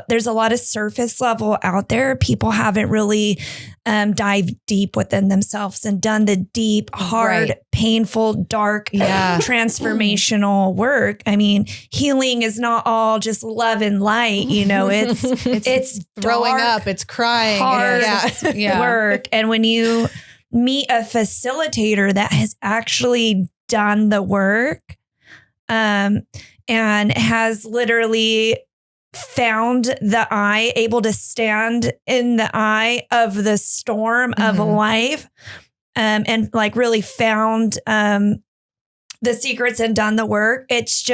there's a lot of surface level out there. People haven't really dived deep within themselves and done the deep, hard, Right. painful, dark, Yeah. transformational work. I mean, healing is not all just love and light, it's Throwing dark, up, it's crying. hard Yeah. work. And when you meet a facilitator that has actually done the work, and has literally found the eye, able to stand in the eye of the storm of Mhm. life, and like really found the secrets and done the work. It's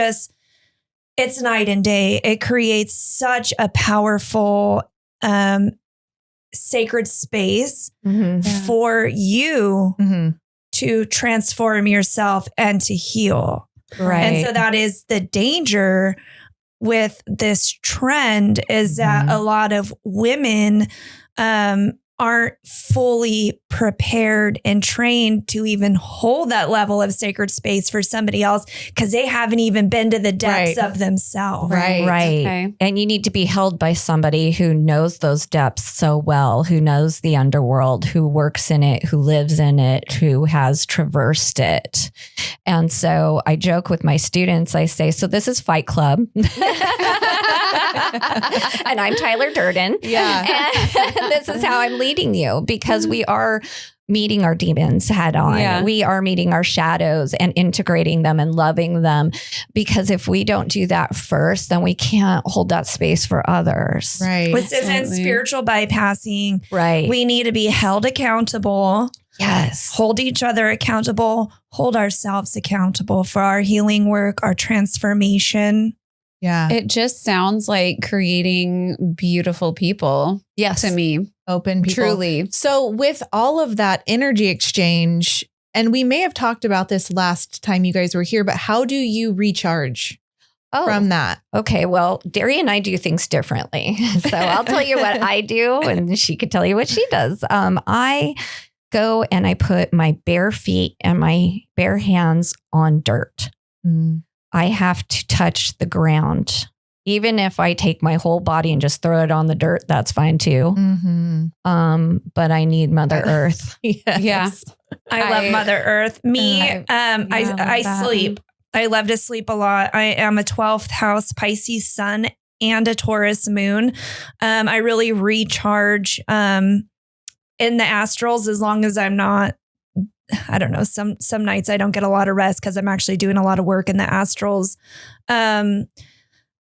night and day. It creates such a powerful sacred space for you Mhm. to transform yourself and to heal. Right. And so that is the danger with this trend, is that a lot of women aren't fully prepared and trained to even hold that level of sacred space for somebody else, because they haven't even been to the depths Right. of themselves. Right. Right. Okay. And you need to be held by somebody who knows those depths so well, who knows the underworld, who works in it, who lives in it, who has traversed it. And so I joke with my students, I say, so this is Fight Club. And I'm Tyler Durden. Yeah. And this is how I'm leading you, because we are meeting our demons head on. Yeah. We are meeting our shadows and integrating them and loving them. Because if we don't do that first, then we can't hold that space for others. Right. This isn't Absolutely. spiritual bypassing. Right. We need to be held accountable, yes. hold each other accountable, hold ourselves accountable for our healing work, our transformation. Yeah. It just sounds like creating beautiful people Yes. to me. Open people. Truly. So with all of that energy exchange, and we may have talked about this last time you guys were here, but how do you recharge from that? Okay, well, Derry and I do things differently. So I'll tell you what I do, and she could tell you what she does. I go and I put my bare feet and my bare hands on dirt. Mm. I have to touch the ground. Even if I take my whole body and just throw it on the dirt, that's fine too. Mm-hmm. But I need Mother Earth. Yes. Yeah. I love Mother Earth. Me, I love I that. sleep. I love to sleep a lot. I am a 12th house Pisces sun and a Taurus moon. I really recharge in the astrals, as long as I'm not, I don't know, some nights I don't get a lot of rest because I'm actually doing a lot of work in the astrals.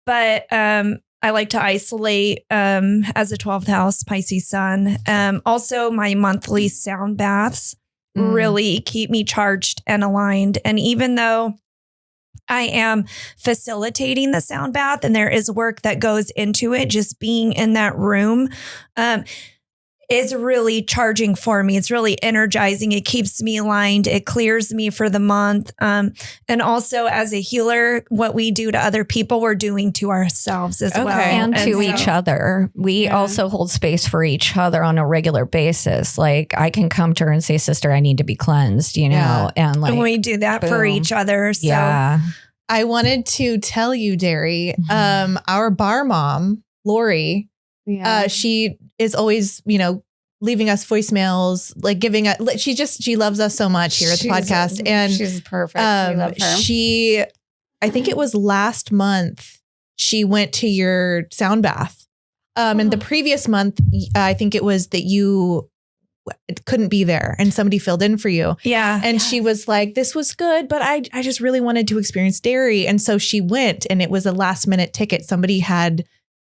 But I like to isolate as a 12th house Pisces sun. Also, my monthly sound baths really keep me charged and aligned. And even though I am facilitating the sound bath and there is work that goes into it, just being in that room is really charging for me. It's really energizing. It keeps me aligned. It clears me for the month. And also, as a healer, what we do to other people, we're doing to ourselves as well. And to so- each other. We Yeah. also hold space for each other on a regular basis. Like I can come to her and say, sister, I need to be cleansed, you know, Yeah. and like, And we do that for boom. each other. So yeah. I wanted to tell you, Derry, our bar mom, Lori, she is always, leaving us voicemails, like giving us, she loves us so much here at the podcast. And she's perfect. We love her. I think it was last month, she went to your sound bath. And the previous month, I think it was that you couldn't be there and somebody filled in for you. Yeah. And she was like, this was good, but I just really wanted to experience Derry. And so she went, and it was a last minute ticket. Somebody had,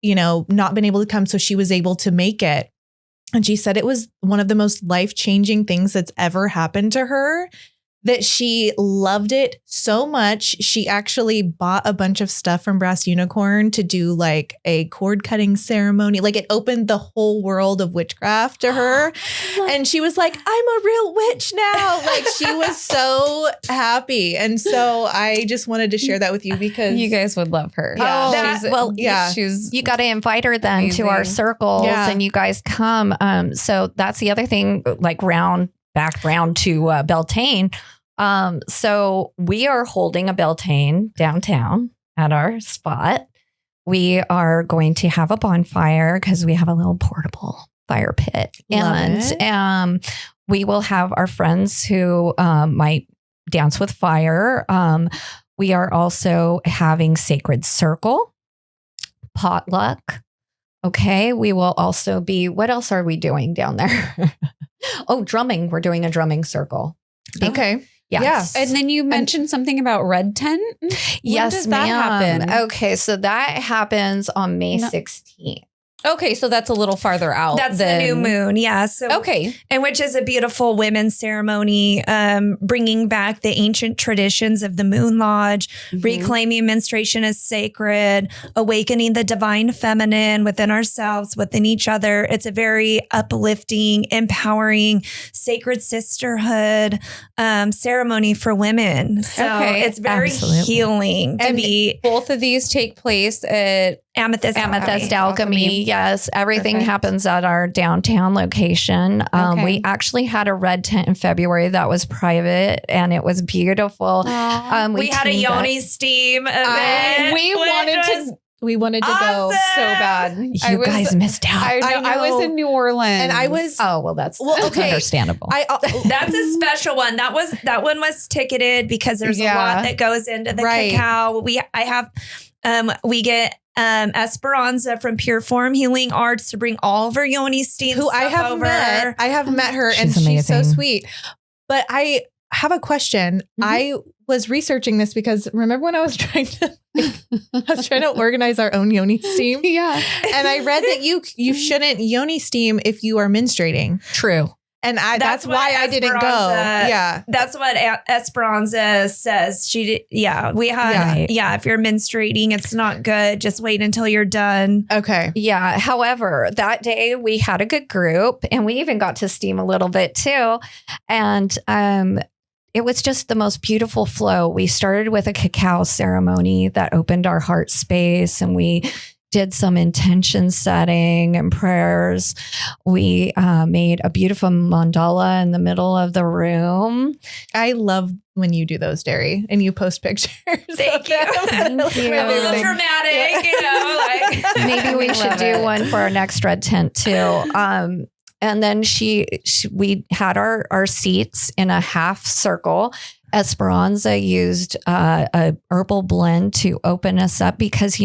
not been able to come. So she was able to make it. And she said it was one of the most life-changing things that's ever happened to her, that she loved it so much. She actually bought a bunch of stuff from Brass Unicorn to do like a cord cutting ceremony. Like, it opened the whole world of witchcraft to her. And she was like, I'm a real witch now. Like, she was so happy. And so I just wanted to share that with you because you guys would love her. Yeah. You got to invite her then amazing. to our circles and you guys come. So that's the other thing, like back round to Beltane. So we are holding a Beltane downtown at our spot. We are going to have a bonfire because we have a little portable fire pit. And we will have our friends who might dance with fire. We are also having sacred circle, potluck. Okay. We will also be, what else are we doing down there? Drumming. We're doing a drumming circle. Okay. Yes. Yeah. And then you mentioned something about red tent. Yes, does that happen? Okay, so that happens on May 16th. Okay, so that's a little farther out. That's the new moon. Yeah. So and which is a beautiful women's ceremony, bringing back the ancient traditions of the Moon Lodge, reclaiming menstruation as sacred, awakening the divine feminine within ourselves, within each other. It's a very uplifting, empowering, sacred sisterhood ceremony for women. So it's very healing to be. Both of these take place at Amethyst Alchemy. Yes. Everything happens at our downtown location. We actually had a red tent in February that was private and it was beautiful. We had a yoni steam event. We wanted to go so bad. You guys missed out. I know. I was in New Orleans, and I was. Oh well, that's understandable. That's a special one. That one was ticketed because there's a lot that goes into the cacao. We get Esperanza from Pure Form Healing Arts to bring all of her yoni steam. Who I have met. I have met her, and she's so sweet. But I have a question. I was researching this because remember when I was trying to organize our own yoni steam? Yeah. And I read that you shouldn't yoni steam if you are menstruating. True. And that's why I didn't go. Yeah. That's what Esperanza says. We had, if you're menstruating, it's not good. Just wait until you're done. Okay. Yeah. However, that day we had a good group and we even got to steam a little bit too. And, it was just the most beautiful flow. We started with a cacao ceremony that opened our heart space and we did some intention setting and prayers. We made a beautiful mandala in the middle of the room. I love when you do those, Derry, and you post pictures. Thank you. Thank you. A little dramatic, Maybe we should do one for our next red tent too. And then we had our seats in a half circle. Esperanza used a herbal blend to open us up because,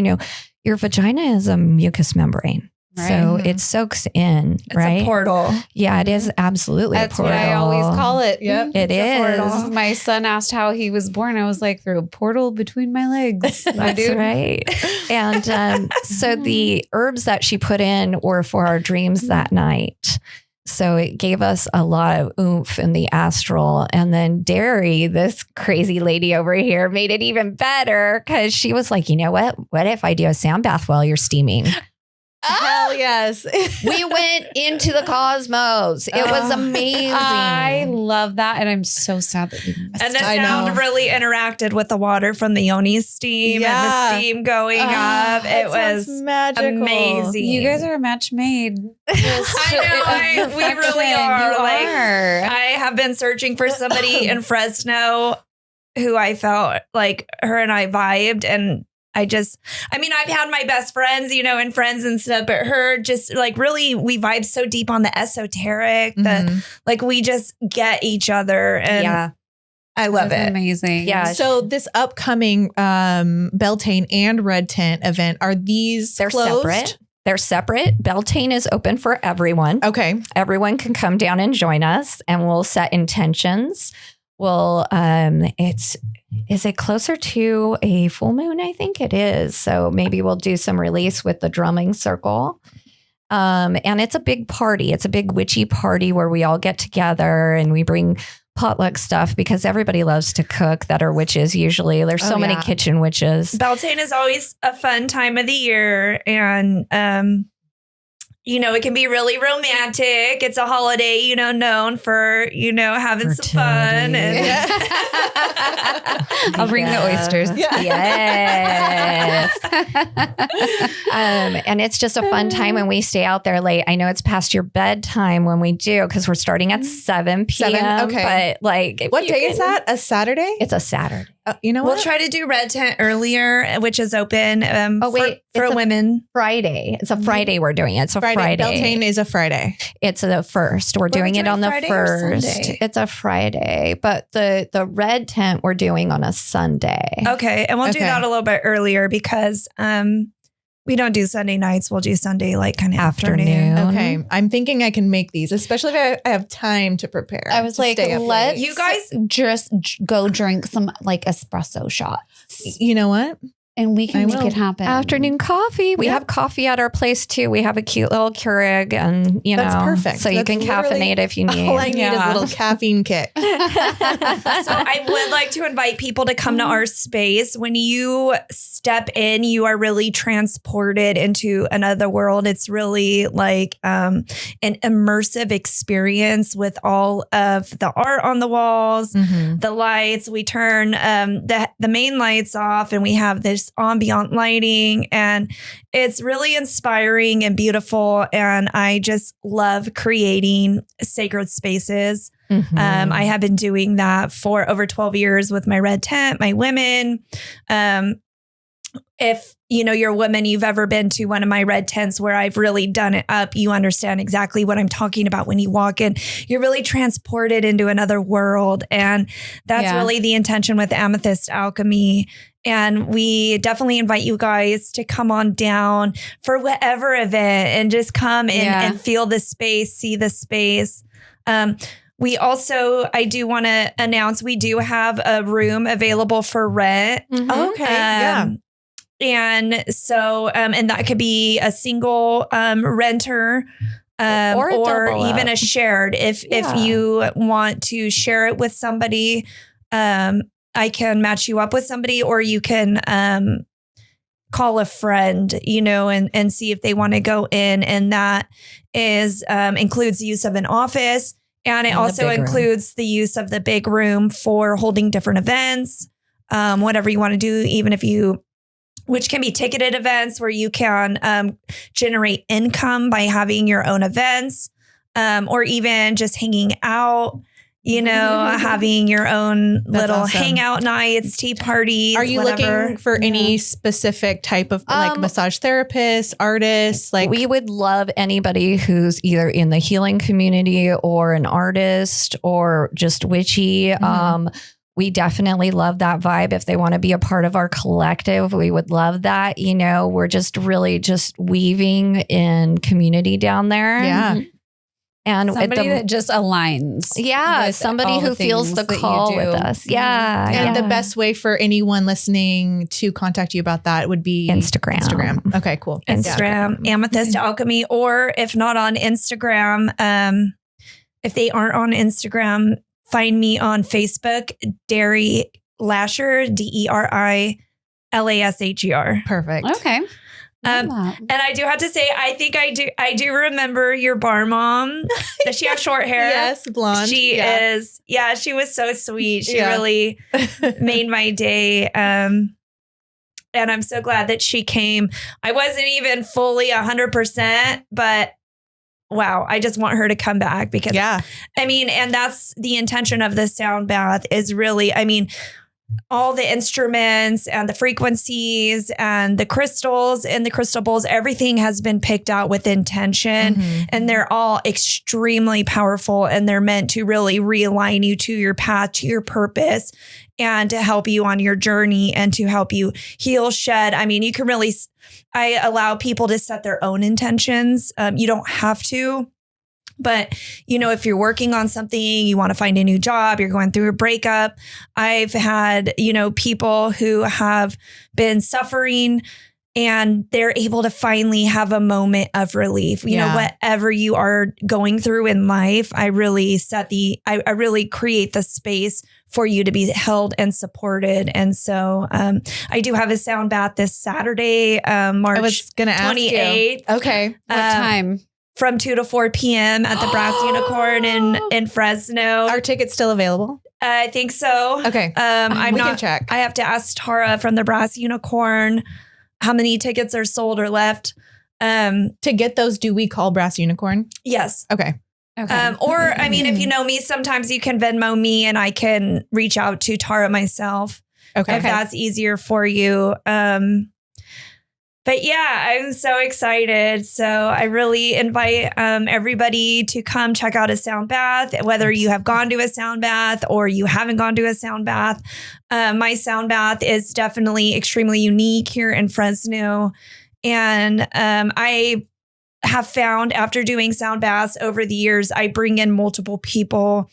your vagina is a mucous membrane. Right. So it soaks in, it's a portal. Yeah, it is absolutely That's a portal. what I always call it. Yep. It is. My son asked how he was born. I was like, through a portal between my legs. That's right. And so the herbs that she put in were for our dreams that night. So it gave us a lot of oomph in the astral. And then Derry, this crazy lady over here, made it even better because she was like, you know what? What if I do a sound bath while you're steaming? Hell yes. We went into the cosmos. It was amazing. I love that. And I'm so sad that we missed And the sound really interacted with the water from the yoni steam and the steam going up. It was magical. Amazing. You guys are a match made. I know. We really are. You are. I have been searching for somebody in Fresno who I felt like her and I vibed. And I've had my best friends, and friends and stuff, but her just like really, we vibe so deep on the esoteric that like we just get each other. And I love it. Amazing. Yeah. So this upcoming Beltane and Red Tent event, are these They're closed? separate. They're separate. Beltane is open for everyone. Okay. Everyone can come down and join us, and we'll set intentions. Well, is it closer to a full moon? I think it is. So maybe we'll do some release with the drumming circle. And it's a big party. It's a big witchy party where we all get together and we bring potluck stuff because everybody loves to cook that are witches. Usually there's so many kitchen witches. Beltane is always a fun time of the year. And, it can be really romantic. It's a holiday, known for, having some fun. And I'll bring the oysters. Yes. And it's just a fun time when we stay out there late. I know it's past your bedtime when we do because we're starting at 7 p.m. 7? Okay. But like, What day is that? A Saturday? It's a Saturday. You know what? we'll try to do Red Tent earlier, which is open for women. Friday. It's a Friday we're doing it. It's a Friday. Beltane is a Friday. It's the first. We're doing it on the Friday or first. Sunday? It's a Friday. But the Red Tent we're doing on a Sunday. Okay. And we'll do Okay. that a little bit earlier because we don't do Sunday nights. We'll do Sunday like kind of afternoon. Okay. I'm thinking I can make these, especially if I have time to prepare. I was to like, stay up let's late. You guys just go drink some like espresso shots You know what? and we I can make will. it happen. Afternoon coffee. We have coffee at our place too. We have a cute little Keurig and, That's perfect. So you That's can literally caffeinate if you need. All I need is a little caffeine kick. So I would like to invite people to come to our space. When you step in, you are really transported into another world. It's really like an immersive experience with all of the art on the walls, the lights. We turn the main lights off and we have this ambient lighting, and it's really inspiring and beautiful. And I just love creating sacred spaces. I have been doing that for over 12 years with my Red Tent, my women. If you're a woman, you've ever been to one of my Red Tents where I've really done it up, you understand exactly what I'm talking about. When you walk in, you're really transported into another world. And that's really the intention with Amethyst Alchemy. And we definitely invite you guys to come on down for whatever event and just come in and feel the space, see the space. We also, I do want to announce, we do have a room available for rent. Okay. And so, and that could be a single renter Or a double even up. a shared. If you want to share it with somebody, I can match you up with somebody, or you can call a friend, and see if they want to go in. And that is includes the use of an office. And it also includes the use of the big room for holding different events, whatever you want to do, even if which can be ticketed events where you can generate income by having your own events, or even just hanging out, having your own little awesome. hangout nights, tea parties. Are you whatever. looking for any specific type of like massage therapists, artists? Like we would love anybody who's either in the healing community or an artist or just witchy. We definitely love that vibe. If they want to be a part of our collective, we would love that. We're just really just weaving in community down there. Yeah. And Somebody that just aligns. with somebody all who the feels the things that you call do. with us. Yeah. And yeah. the best way for anyone listening to contact you about that would be Instagram. Okay, cool. Instagram, Amethyst Alchemy, or if not on Instagram, if they aren't on Instagram, find me on Facebook, Derry Lasher, DeriLasher. Perfect. Okay. And I do have to say, I think I do remember your bar mom. Does she have short hair? Yes, blonde. She is. Yeah, she was so sweet. She really made my day. And I'm so glad that she came. I wasn't even fully 100%, but wow, I just want her to come back because and that's the intention of the sound bath is really, all the instruments and the frequencies and the crystals in the crystal bowls, everything has been picked out with intention, and they're all extremely powerful, and they're meant to really realign you to your path, to your purpose, and to help you on your journey and to help you heal, shed. I mean, you can really, I allow people to set their own intentions. You don't have to. But, you know, if you're working on something, you want to find a new job, you're going through a breakup. I've had, you know, people who have been suffering and they're able to finally have a moment of relief. You know, whatever you are going through in life, I really I really create the space for you to be held and supported. And so I do have a sound bath this Saturday, March 28th. Okay. What time? From 2 to 4 p.m. at the Brass Unicorn in Fresno. Are tickets still available? I think so. Okay. We can check. I have to ask Tara from the Brass Unicorn how many tickets are sold or left. To get those, do we call Brass Unicorn? Yes. Okay. Or, I mean, if you know me, sometimes you can Venmo me and I can reach out to Tara myself. Okay. If that's easier for you. But yeah, I'm so excited. So I really invite everybody to come check out a sound bath, whether you have gone to a sound bath or you haven't gone to a sound bath. My sound bath is definitely extremely unique here in Fresno. And I have found after doing sound baths over the years, I bring in multiple people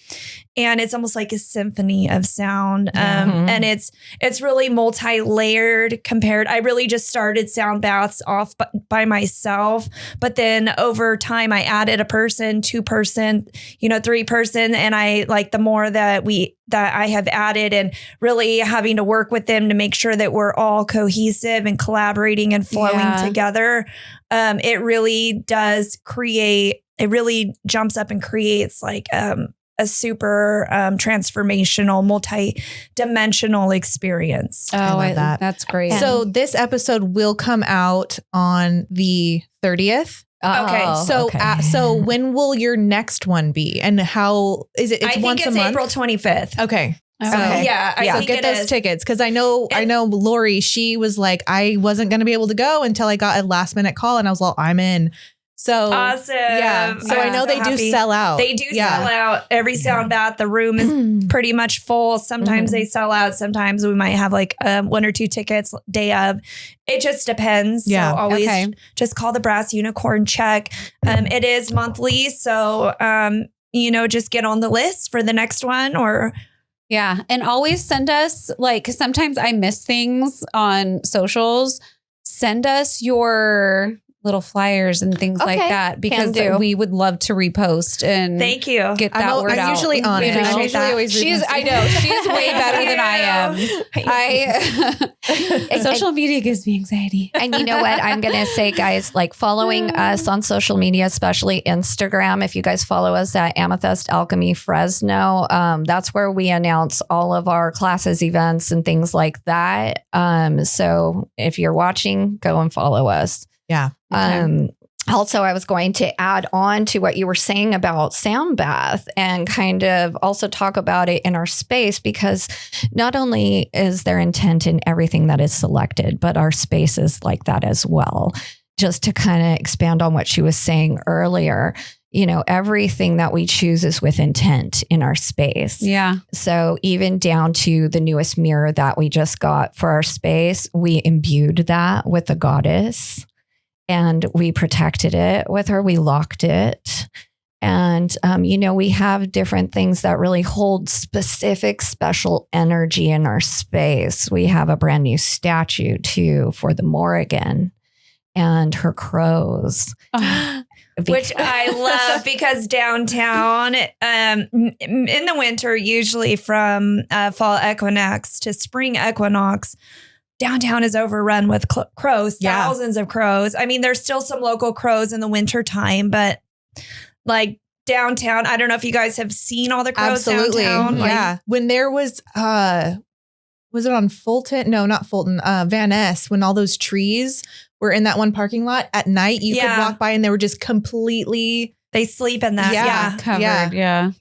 and it's almost like a symphony of sound. And it's really multi-layered compared. I really just started sound baths off by myself, but then over time I added a person, 2-person, 3-person. And I like the more that I have added and really having to work with them to make sure that we're all cohesive and collaborating and flowing together. It really does create, it really jumps up and creates like a super transformational, multi-dimensional experience. Oh, I love that. That's great. So this episode will come out on the 30th. Okay. So when will your next one be? And how is it? It's once a month? April 25th. Okay. So I think get those tickets because I know Lori, she was like, I wasn't going to be able to go until I got a last minute call and I was like, I'm in. So awesome. Yeah. So I know they do sell out. They do sell out every sound bath. The room is pretty much full. Sometimes they sell out. Sometimes we might have like 1 or 2 tickets day of. It just depends. Yeah. So always just call the Brass Unicorn, check. It is monthly. So, just get on the list for the next one or. Yeah. And always send us, like, sometimes I miss things on socials. Send us your little flyers and things like that because we would love to repost and thank you. Get that word out. I'm usually on it. I usually always I know she's way better than I am. Social media gives me anxiety. And you know what? I'm going to say, guys, like following us on social media, especially Instagram. If you guys follow us at Amethyst, Alchemy, Fresno, that's where we announce all of our classes, events, and things like that. So if you're watching, go and follow us. Yeah. Also, I was going to add on to what you were saying about sound bath and kind of also talk about it in our space, because not only is there intent in everything that is selected, but our space is like that as well. Just to kind of expand on what she was saying earlier, everything that we choose is with intent in our space. Yeah. So even down to the newest mirror that we just got for our space, we imbued that with the goddess. And we protected it with her. We locked it. And, we have different things that really hold specific, special energy in our space. We have a brand new statue, too, for the Morrigan and her crows. Which I love because downtown, in the winter, usually from fall equinox to spring equinox, downtown is overrun with crows, thousands of crows. I mean, there's still some local crows in the winter time, but like downtown, I don't know if you guys have seen all the crows downtown. Yeah. When there was it on Fulton? No, not Fulton. Van Ness, when all those trees were in that one parking lot at night, you could walk by and they were just completely They sleep in that. Yeah. Covered. Yeah.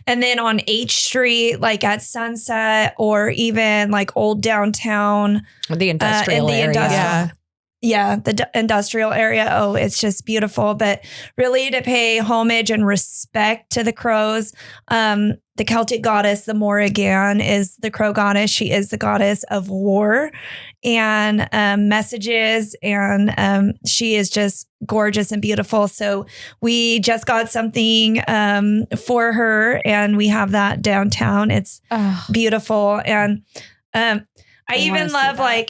And then on H Street, like at Sunset or even like old downtown. The industrial area. Yeah, the industrial area. Oh, it's just beautiful. But really to pay homage and respect to the crows, the Celtic goddess, the Morrigan, is the crow goddess. She is the goddess of war and messages. And she is just gorgeous and beautiful. So we just got something for her and we have that downtown. It's beautiful. And I even love like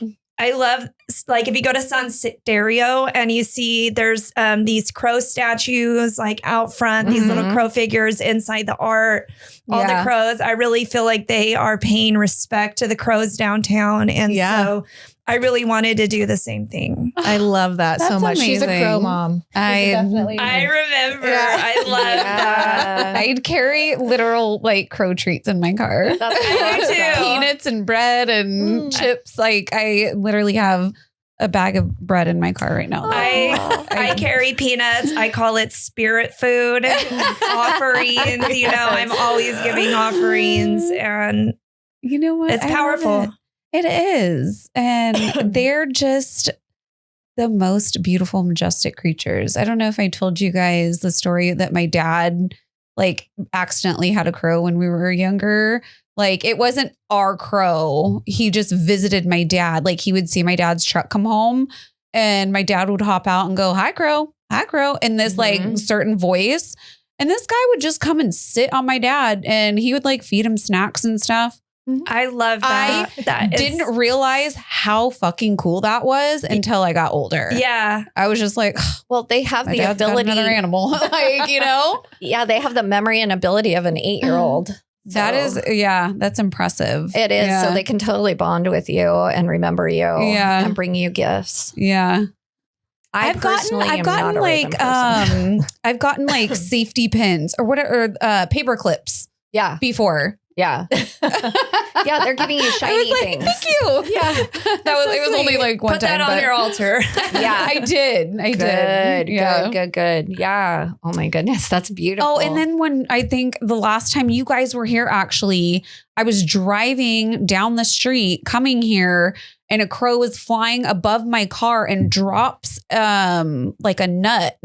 if you go to Sun Stereo and you see there's these crow statues like out front, these little crow figures inside the art, all the crows. I really feel like they are paying respect to the crows downtown. And so I really wanted to do the same thing. I love that so much. Amazing. She's a crow mom. I remember. I love that. I'd carry literal like crow treats in my car. I do too. Peanuts and bread and chips. Like I literally have a bag of bread in my car right now. I carry peanuts. I call it spirit food. Offerings. You know, I'm always giving offerings, and you know what? It's powerful. It is. And they're just the most beautiful, majestic creatures. I don't know if I told you guys the story that my dad like accidentally had a crow when we were younger. Like it wasn't our crow. He just visited my dad. Like he would see my dad's truck come home and my dad would hop out and go, hi, crow, in this like certain voice. And this guy would just come and sit on my dad and he would like feed him snacks and stuff. I love that. I didn't realize how fucking cool that was until I got older. Yeah. I was just like, well, they have the ability. Another animal. Like, you know? Yeah, they have the memory and ability of an 8-year-old. That is, that's impressive. It is. Yeah. So they can totally bond with you and remember you and bring you gifts. Yeah. I've gotten like safety pins or whatever, paper clips. Yeah. Before. Yeah. Yeah, they're giving you shiny things. Thank you. Yeah. It was only like one Put time. Put that on your altar. Yeah. I did. Good. Yeah. Good. Yeah. Oh my goodness. That's beautiful. Oh, and then when I think the last time you guys were here, actually, I was driving down the street coming here and a crow was flying above my car and drops like a nut.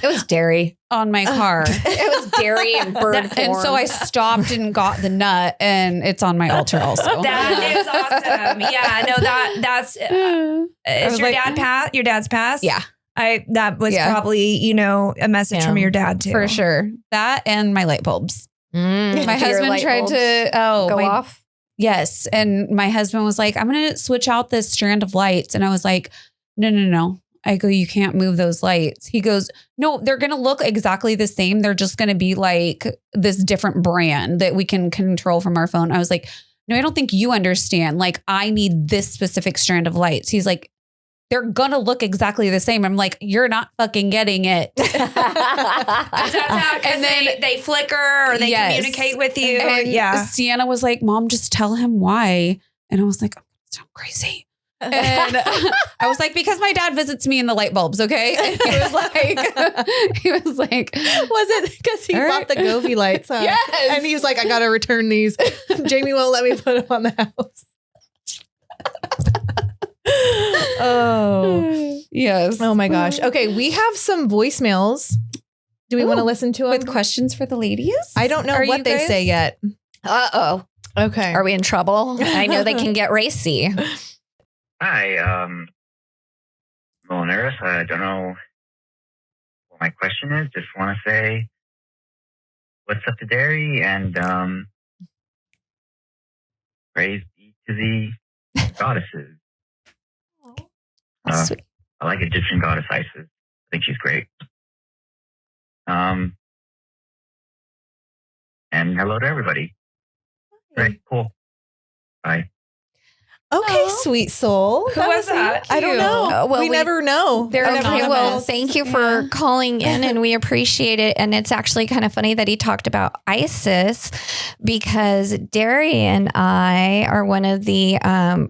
It was dairy on my car. It was dairy and bird form. And so I stopped and got the nut and it's on my altar also. That is awesome. Yeah, no, that's is your dad passed? Your dad's passed? Yeah. That was probably, you know, a message from your dad too. For sure. That and my light bulbs. My husband tried to go off. Yes. And my husband was like, I'm going to switch out this strand of lights. And I was like, no. I go, you can't move those lights. He goes, no, they're going to look exactly the same. They're just going to be like this different brand that we can control from our phone. I was like, no, I don't think you understand. Like, I need this specific strand of lights. He's like, they're going to look exactly the same. I'm like, you're not fucking getting it. And then they flicker or they communicate with you. And Sienna was like, Mom, just tell him why. And I was like, I'm so crazy. And I was like, because my dad visits me in the light bulbs, okay? And he was like, was it because he bought the Govee lights? Huh? Yes. And he was like, I got to return these. Jamie won't let me put them on the house. Oh, yes. Oh my gosh. Okay. We have some voicemails. Do we want to listen to them? With questions for the ladies? I don't know what they say yet. Uh-oh. Okay. Are we in trouble? I know they can get racy. Hi, Molineris. I don't know what my question is. Just want to say what's up to dairy and praise be to the goddesses. Sweet. I like Egyptian goddess Isis. I think she's great. And hello to everybody. Right, cool. Bye. Okay, sweet soul. Who was that? I don't know. Well, we never know. They're They're okay. Well, anonymous. thank you for calling in, and we appreciate it. And it's actually kind of funny that he talked about ISIS, because Derry and I are one of the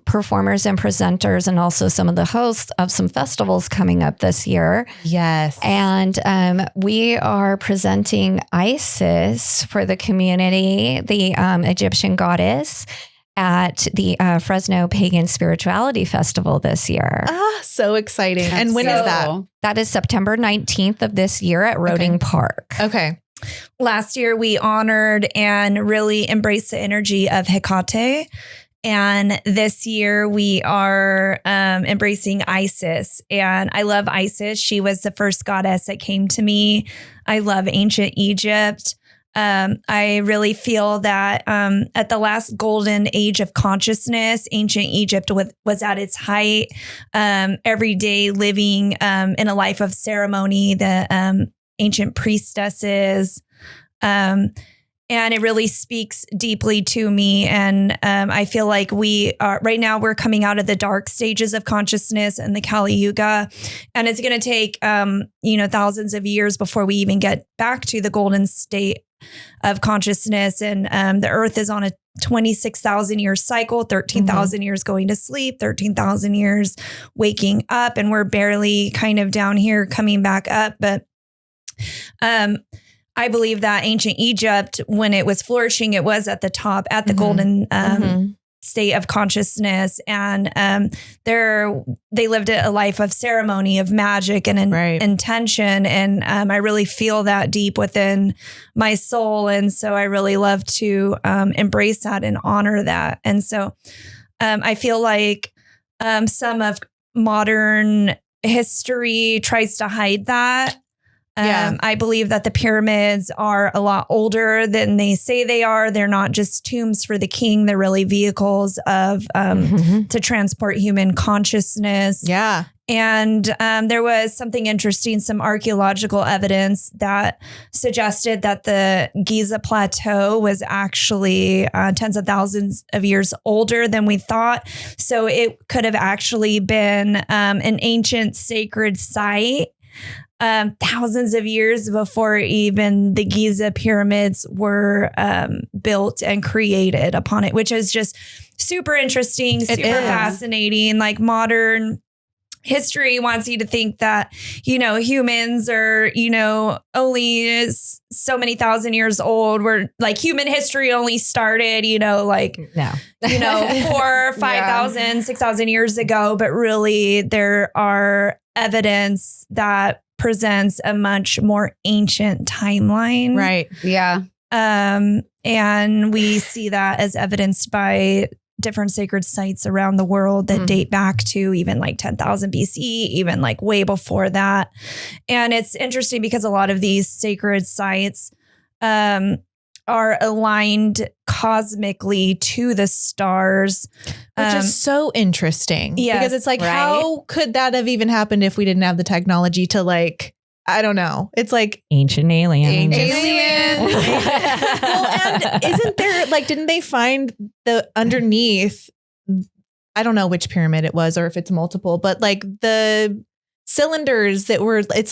performers and presenters, and also some of the hosts of some festivals coming up this year. Yes. And we are presenting Isis for the community, the Egyptian goddess, at the Fresno Pagan Spirituality Festival this year. So exciting. And when is that? That is September 19th of this year at Roding Park. Okay. Last year, we honored and really embraced the energy of Hecate. And this year, we are embracing Isis. And I love Isis. She was the first goddess that came to me. I love ancient Egypt. I really feel that at the last golden age of consciousness, ancient Egypt was at its height, every day living in a life of ceremony, the ancient priestesses. And it really speaks deeply to me. And I feel like right now we're coming out of the dark stages of consciousness and the Kali Yuga. And it's going to take, thousands of years before we even get back to the golden state of consciousness. And the earth is on a 26,000 year cycle, 13,000 years going to sleep, 13,000 years waking up. And we're barely kind of down here coming back up. But I believe that ancient Egypt, when it was flourishing, it was at the top, at the golden state of consciousness. And they lived a life of ceremony, of magic and intention. And I really feel that deep within my soul. And so I really love to embrace that and honor that. And so I feel like some of modern history tries to hide that. I believe that the pyramids are a lot older than they say they are. They're not just tombs for the king. They're really vehicles of to transport human consciousness. Yeah. And there was something interesting, some archaeological evidence that suggested that the Giza Plateau was actually tens of thousands of years older than we thought. So it could have actually been an ancient sacred site. Thousands of years before even the Giza pyramids were built and created upon it, which is just super interesting, super fascinating. Like modern history wants you to think that, humans are, only so many thousand years old. We're like human history only started, 4,000, 5,000, 6,000 years ago. But really there are evidence that presents a much more ancient timeline. Right. Yeah. And we see that as evidenced by different sacred sites around the world that date back to even like 10,000 BCE, even like way before that. And it's interesting because a lot of these sacred sites are aligned cosmically to the stars. Which is so interesting. Yes, because it's like, how could that have even happened if we didn't have the technology to I don't know. It's like ancient aliens. Aliens. Well, and isn't there didn't they find the underneath, I don't know which pyramid it was or if it's multiple, but the cylinders that were, it's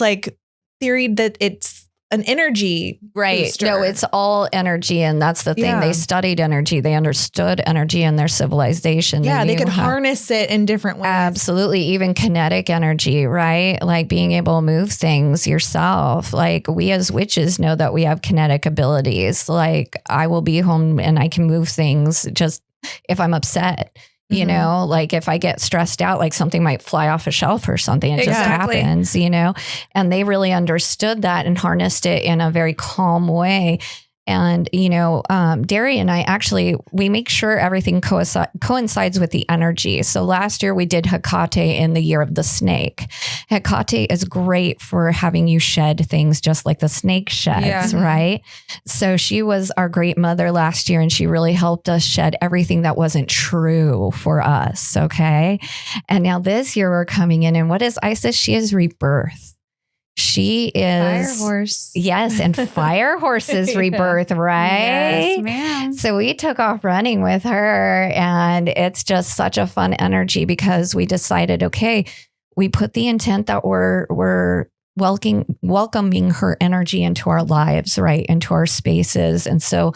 theoried that it's an energy booster. No, it's all energy. And that's the thing. Yeah. They studied energy. They understood energy in their civilization. Yeah, they knew could how- harness it in different ways. Absolutely. Even kinetic energy, right? Like being able to move things yourself. Like we as witches know that we have kinetic abilities. Like I will be home and I can move things just if I'm upset. Like if I get stressed out, like something might fly off a shelf or something. It just happens, and they really understood that and harnessed it in a very calm way. And, Derry and I actually, we make sure everything coincides with the energy. So last year we did Hecate in the year of the snake. Hecate is great for having you shed things just like the snake sheds, right? So she was our great mother last year and she really helped us shed everything that wasn't true for us. Okay. And now this year we're coming in and what is Isis? She is rebirth. she Fire is horse. yes, and Fire Horse's Yeah. rebirth, right? Yes, ma'am. So we took off running with her, and it's just such a fun energy because we decided, okay, we put the intent that we're welcoming her energy into our lives, right, into our spaces. And so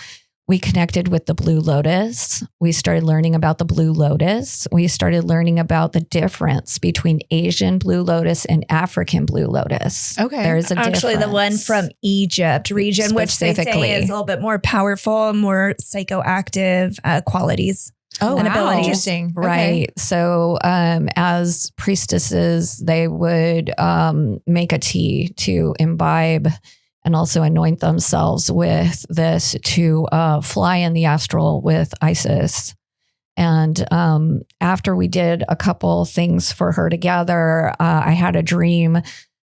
we connected with the Blue Lotus. We started learning about the Blue Lotus. We started learning about the difference between Asian Blue Lotus and African Blue Lotus. Okay. There's a Actually, the one difference. from Egypt region, which they Specifically. say is a little bit more powerful, more psychoactive qualities. Oh, and wow. abilities. Interesting. Okay. Right. So, as priestesses, they would make a tea to imbibe and also anoint themselves with this to fly in the astral with Isis. And after we did a couple things for her together, I had a dream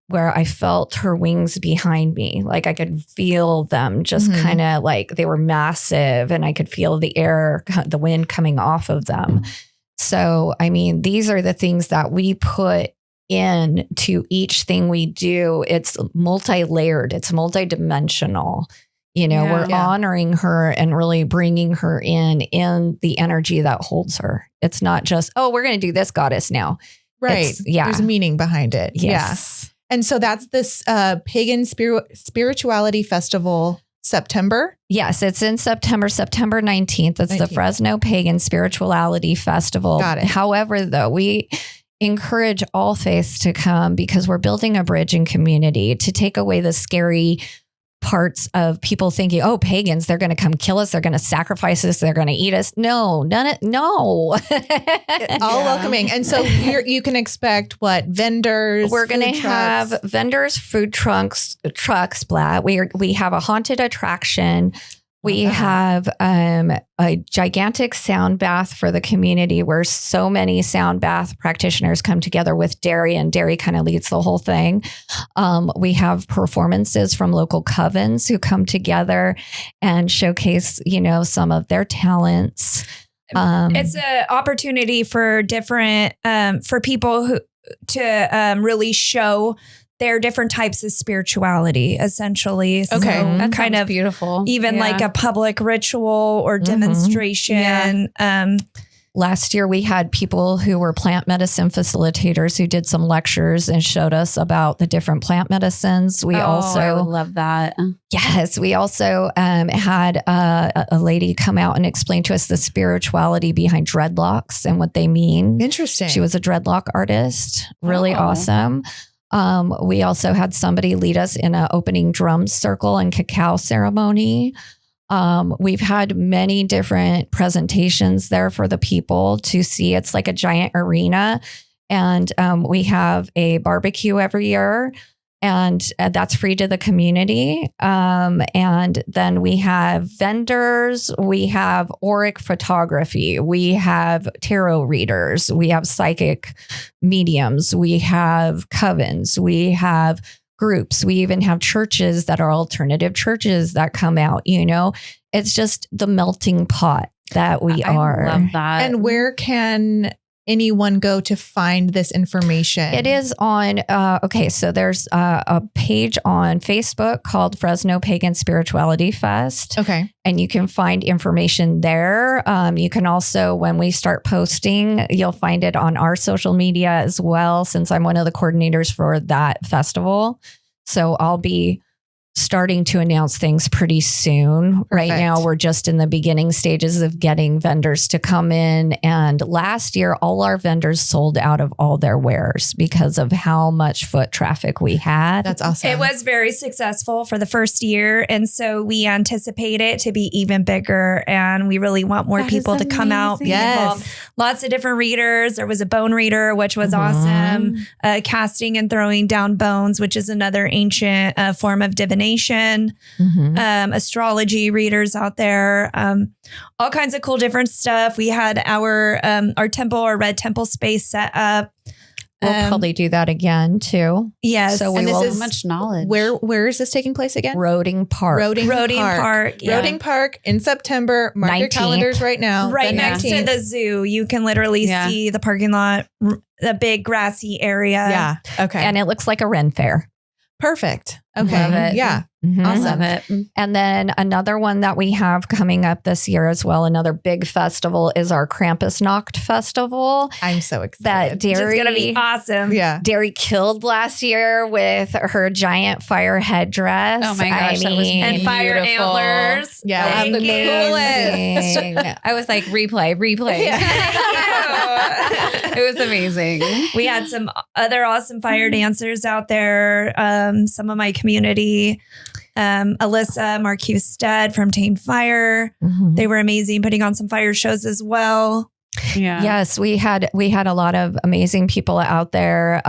where I felt her wings behind me. Like I could feel them just Mhm. kind of like they were massive, and I could feel the air, the wind coming off of them. So, I mean, these are the things that we put in to each thing we do. It's multi-layered, it's multi-dimensional. You know, Yeah. we're Yeah. honoring her and really bringing her in the energy that holds her. It's not just, oh, we're going to do this goddess now. Right. It's- yeah. There's meaning behind it. Yeah. Yes. And so that's this pagan spirituality festival, September. Yes, it's in September 19th. It's the 19th. Fresno Pagan Spirituality Festival. Got it. However, though, we encourage all faiths to come because we're building a bridge in community to take away the scary parts of people thinking, oh, pagans, they're going to come kill us. They're going to sacrifice us. They're going to eat us. No. All welcoming. And so you can expect what? Vendors? We're going food to trucks? have vendors, food trucks, we have a haunted attraction. We have a gigantic sound bath for the community where so many sound bath practitioners come together with Derry, and Derry kind of leads the whole thing. We have performances from local covens who come together and showcase, you know, some of their talents. It's an opportunity for different for people who to really show their different types of spirituality, essentially. Okay. So That kind sounds of beautiful. even Yeah. like a public ritual or demonstration. Last year, we had people who were plant medicine facilitators who did some lectures and showed us about the different plant medicines. We I also, would love that. yes, we also had a lady come out and explain to us the spirituality behind dreadlocks and what they mean. Interesting. She was a dreadlock artist, really Oh. awesome. We also had somebody lead us in an opening drum circle and cacao ceremony. We've had many different presentations there for the people to see. It's like a giant arena. And we have a barbecue every year, and that's free to the community. And then we have vendors, we have auric photography, we have tarot readers, we have psychic mediums, we have covens, we have groups. We even have churches that are alternative churches that come out, you know, it's just the melting pot that we are. I love that. And where can anyone go to find this information? It is on, okay, so there's a page on Facebook called Fresno Pagan Spirituality Fest. Okay. And you can find information there. You can also, when we start posting, you'll find it on our social media as well, since I'm one of the coordinators for that festival. So I'll be starting to announce things pretty soon. Right Perfect. now, we're just in the beginning stages of getting vendors to come in. And last year, all our vendors sold out of all their wares because of how much foot traffic we had. That's awesome. It was very successful for the first year. And so we anticipate it to be even bigger. And we really want more That is people to come out. Be amazing. involved. Lots of different readers. There was a bone reader, which was Mhm. awesome. Casting and throwing down bones, which is another ancient form of divination. Mhm. Astrology readers out there. All kinds of cool different stuff. We had our temple, our red temple space set up. We'll probably do that again too. Yes. So we And this will. is So much knowledge. Where is this taking place again? Roding Park. Roding Park. Yeah. Roding Park in September. Mark your 19th. calendars right now. Right the next to 19th. the zoo. You can literally Yeah. see the parking lot, the big grassy area. Yeah. Okay. And it looks like a Ren fair. Perfect. Okay. Love it. Yeah. Mhm. Awesome. Love it. And then another one that we have coming up this year as well, another big festival, is our Krampusnacht festival I'm so that excited. Which is Derry, going to be awesome. Yeah. Derry killed last year with her giant fire headdress. Oh my gosh, that was And fire Beautiful. antlers. Yeah. That was Thank the you. coolest. I was like, replay. It was amazing. We had some other awesome fire dancers out there. Some of my community, Alyssa, Marquise Stead from Tame Fire. Mhm. They were amazing, putting on some fire shows as well. Yeah. Yes, we had a lot of amazing people out there.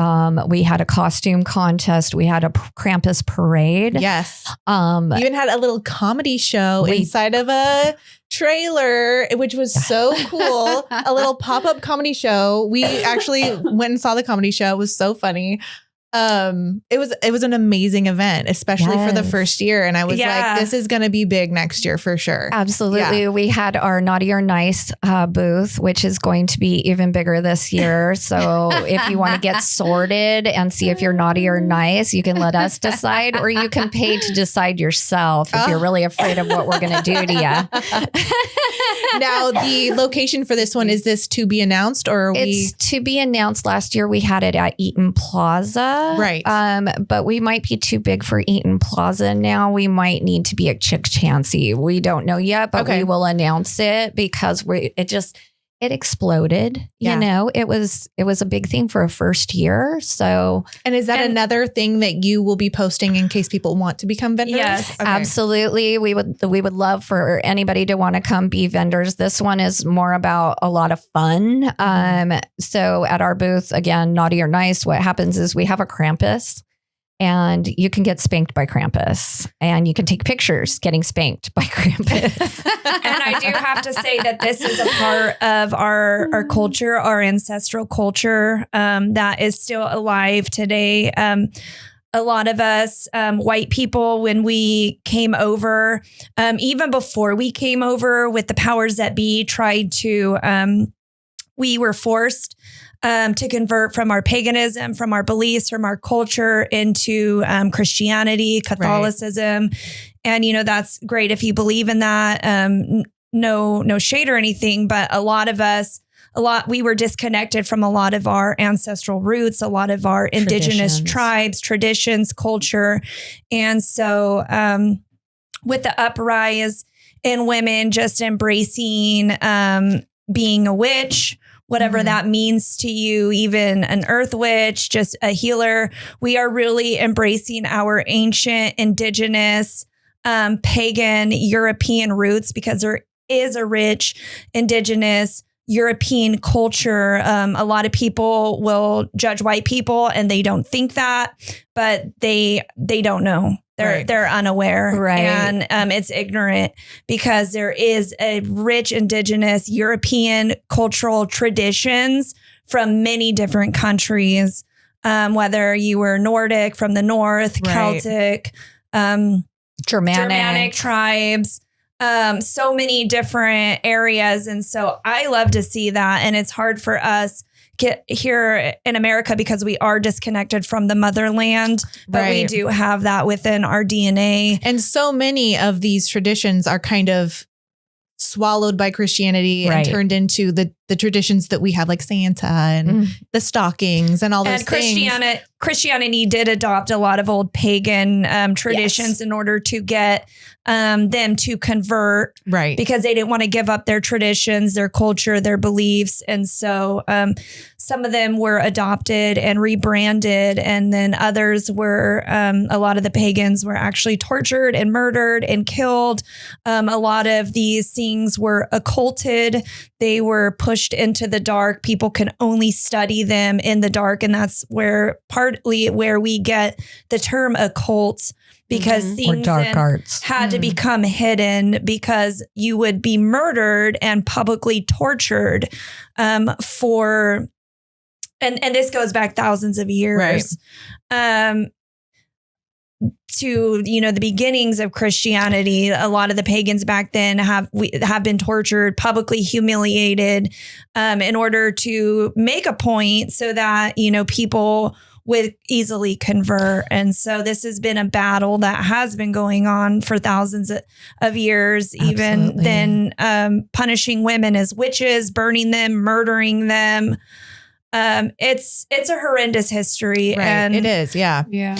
We had a costume contest. We had a Krampus parade. Yes. Um, You even had a little comedy show We- inside of a trailer, which was so cool. A little pop-up comedy show. We actually went and saw the comedy show. It was so funny. It was an amazing event, especially for the Yes. first year. And I was Yeah. like, this is going to be big next year for sure. Absolutely. We had our Naughty or Nice booth, which is going to be even bigger this year. So if you want to get sorted and see if you're naughty or nice, you can let us decide, or you can pay to decide yourself if you're really afraid of what we're going to do to you. Now, the location for this one, is this to be announced or are It's to be announced. Last year we had it at Eaton Plaza. Right. But we might be too big for Eaton Plaza now. We might need to be at Chick Chansey. We don't know yet, but Okay. we will announce it because it exploded. Yeah. You know, it was a big thing for a first year. So And is that another thing that you will be posting in case people want to become vendors? Yes. Okay. absolutely, we would love for anybody to want to come be vendors. This one is more about a lot of fun. So at our booth, again, Naughty or Nice, what happens is we have a Krampus. And you can get spanked by Krampus, and you can take pictures getting spanked by Krampus. And I do have to say that this is a part of our culture, our ancestral culture, that is still alive today. A lot of us, white people, when we came over, even before we came over with the powers that be, tried to, we were forced to convert from our paganism, from our beliefs, from our culture into Christianity, Catholicism. And, you know, that's great if you believe in that. No shade or anything, but a lot of us, we were disconnected from a lot of our ancestral roots, a lot of our indigenous Traditions. tribes, traditions, culture. And so with the uprise in women just embracing being a witch, whatever that means to you, even an earth witch, just a healer. We are really embracing our ancient, indigenous, pagan, European roots because there is a rich indigenous European culture. A lot of people will judge white people and they don't think that, but they don't know. They're unaware, Right. And it's ignorant because there is a rich indigenous European cultural traditions from many different countries, whether you were Nordic from the north, Right. Celtic, Germanic. tribes, so many different areas. And so I love to see that. And it's hard for us here in America because we are disconnected from the motherland, but we Right. do have that within our DNA. And so many of these traditions are kind of swallowed by Christianity Right. and turned into the traditions that we have, like Santa and the stockings and all those And things. Christianity did adopt a lot of old pagan traditions in order to get them to convert, Right. because they didn't want to give up their traditions, their culture, their beliefs. And so some of them were adopted and rebranded. And then others were, a lot of the pagans were actually tortured and murdered and killed. A lot of these things were occulted. They were pushed into the dark. People can only study them in the dark. And that's partly where we get the term occult, because Or things dark arts. had to become hidden because you would be murdered and publicly tortured for, and this goes back thousands of years. To, you know, the beginnings of Christianity. A lot of the pagans back then have been tortured, publicly humiliated, in order to make a point so that, you know, people would easily convert. And so this has been a battle that has been going on for thousands of years, even then punishing women as witches, burning them, murdering them. It's a horrendous history. Right. And it is. Yeah. Yeah.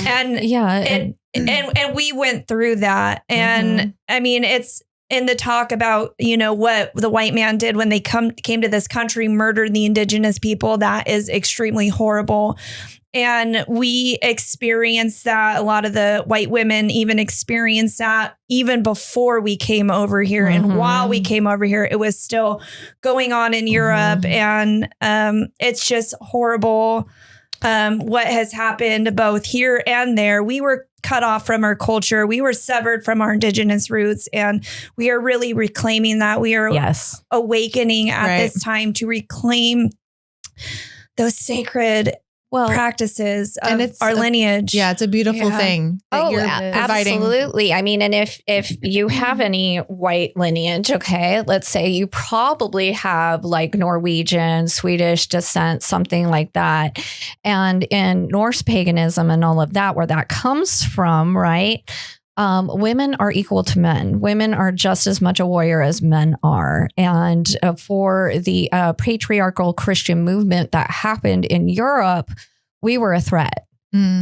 and we went through that. And I mean, it's in the talk about, what the white man did when they came to this country, murdered the indigenous people. That is extremely horrible. And we experienced that. A lot of the white women even experienced that even before we came over here. And while we came over here, it was still going on in Europe. And it's just horrible what has happened both here and there. We were cut off from our culture. We were severed from our indigenous roots. And we are really reclaiming that. We are awakening at this time to reclaim those sacred practices of our lineage. Yeah, it's a beautiful thing. Absolutely. I mean, and if you have any white lineage, okay, let's say you probably have like Norwegian, Swedish descent, something like that. And in Norse paganism and all of that, where that comes from, right? Women are equal to men. Women are just as much a warrior as men are. And for the patriarchal Christian movement that happened in Europe, we were a threat.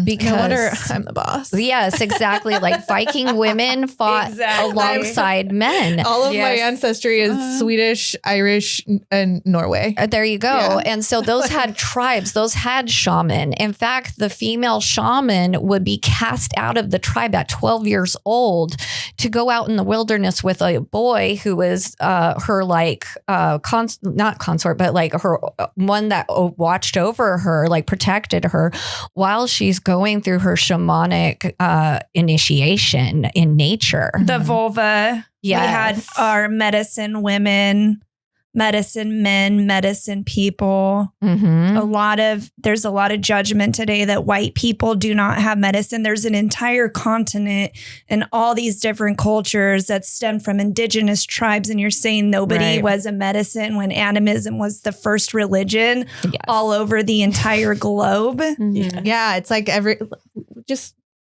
Because no wonder I'm the boss. Yes, exactly. Like Viking women fought alongside men. All of my ancestry is Swedish, Irish, and Norway. There you go. Yeah. And so those had tribes, those had shaman. In fact, the female shaman would be cast out of the tribe at 12 years old to go out in the wilderness with a boy who was her like, not consort, but like her one that watched over her, like protected her while she's going through her shamanic initiation in nature. The vulva. Yes. We had our medicine women, medicine men, medicine people. There's a lot of judgment today that white people do not have medicine. There's an entire continent and all these different cultures that stem from indigenous tribes. And you're saying nobody was a medicine when animism was the first religion all over the entire globe. Yeah. It's like we're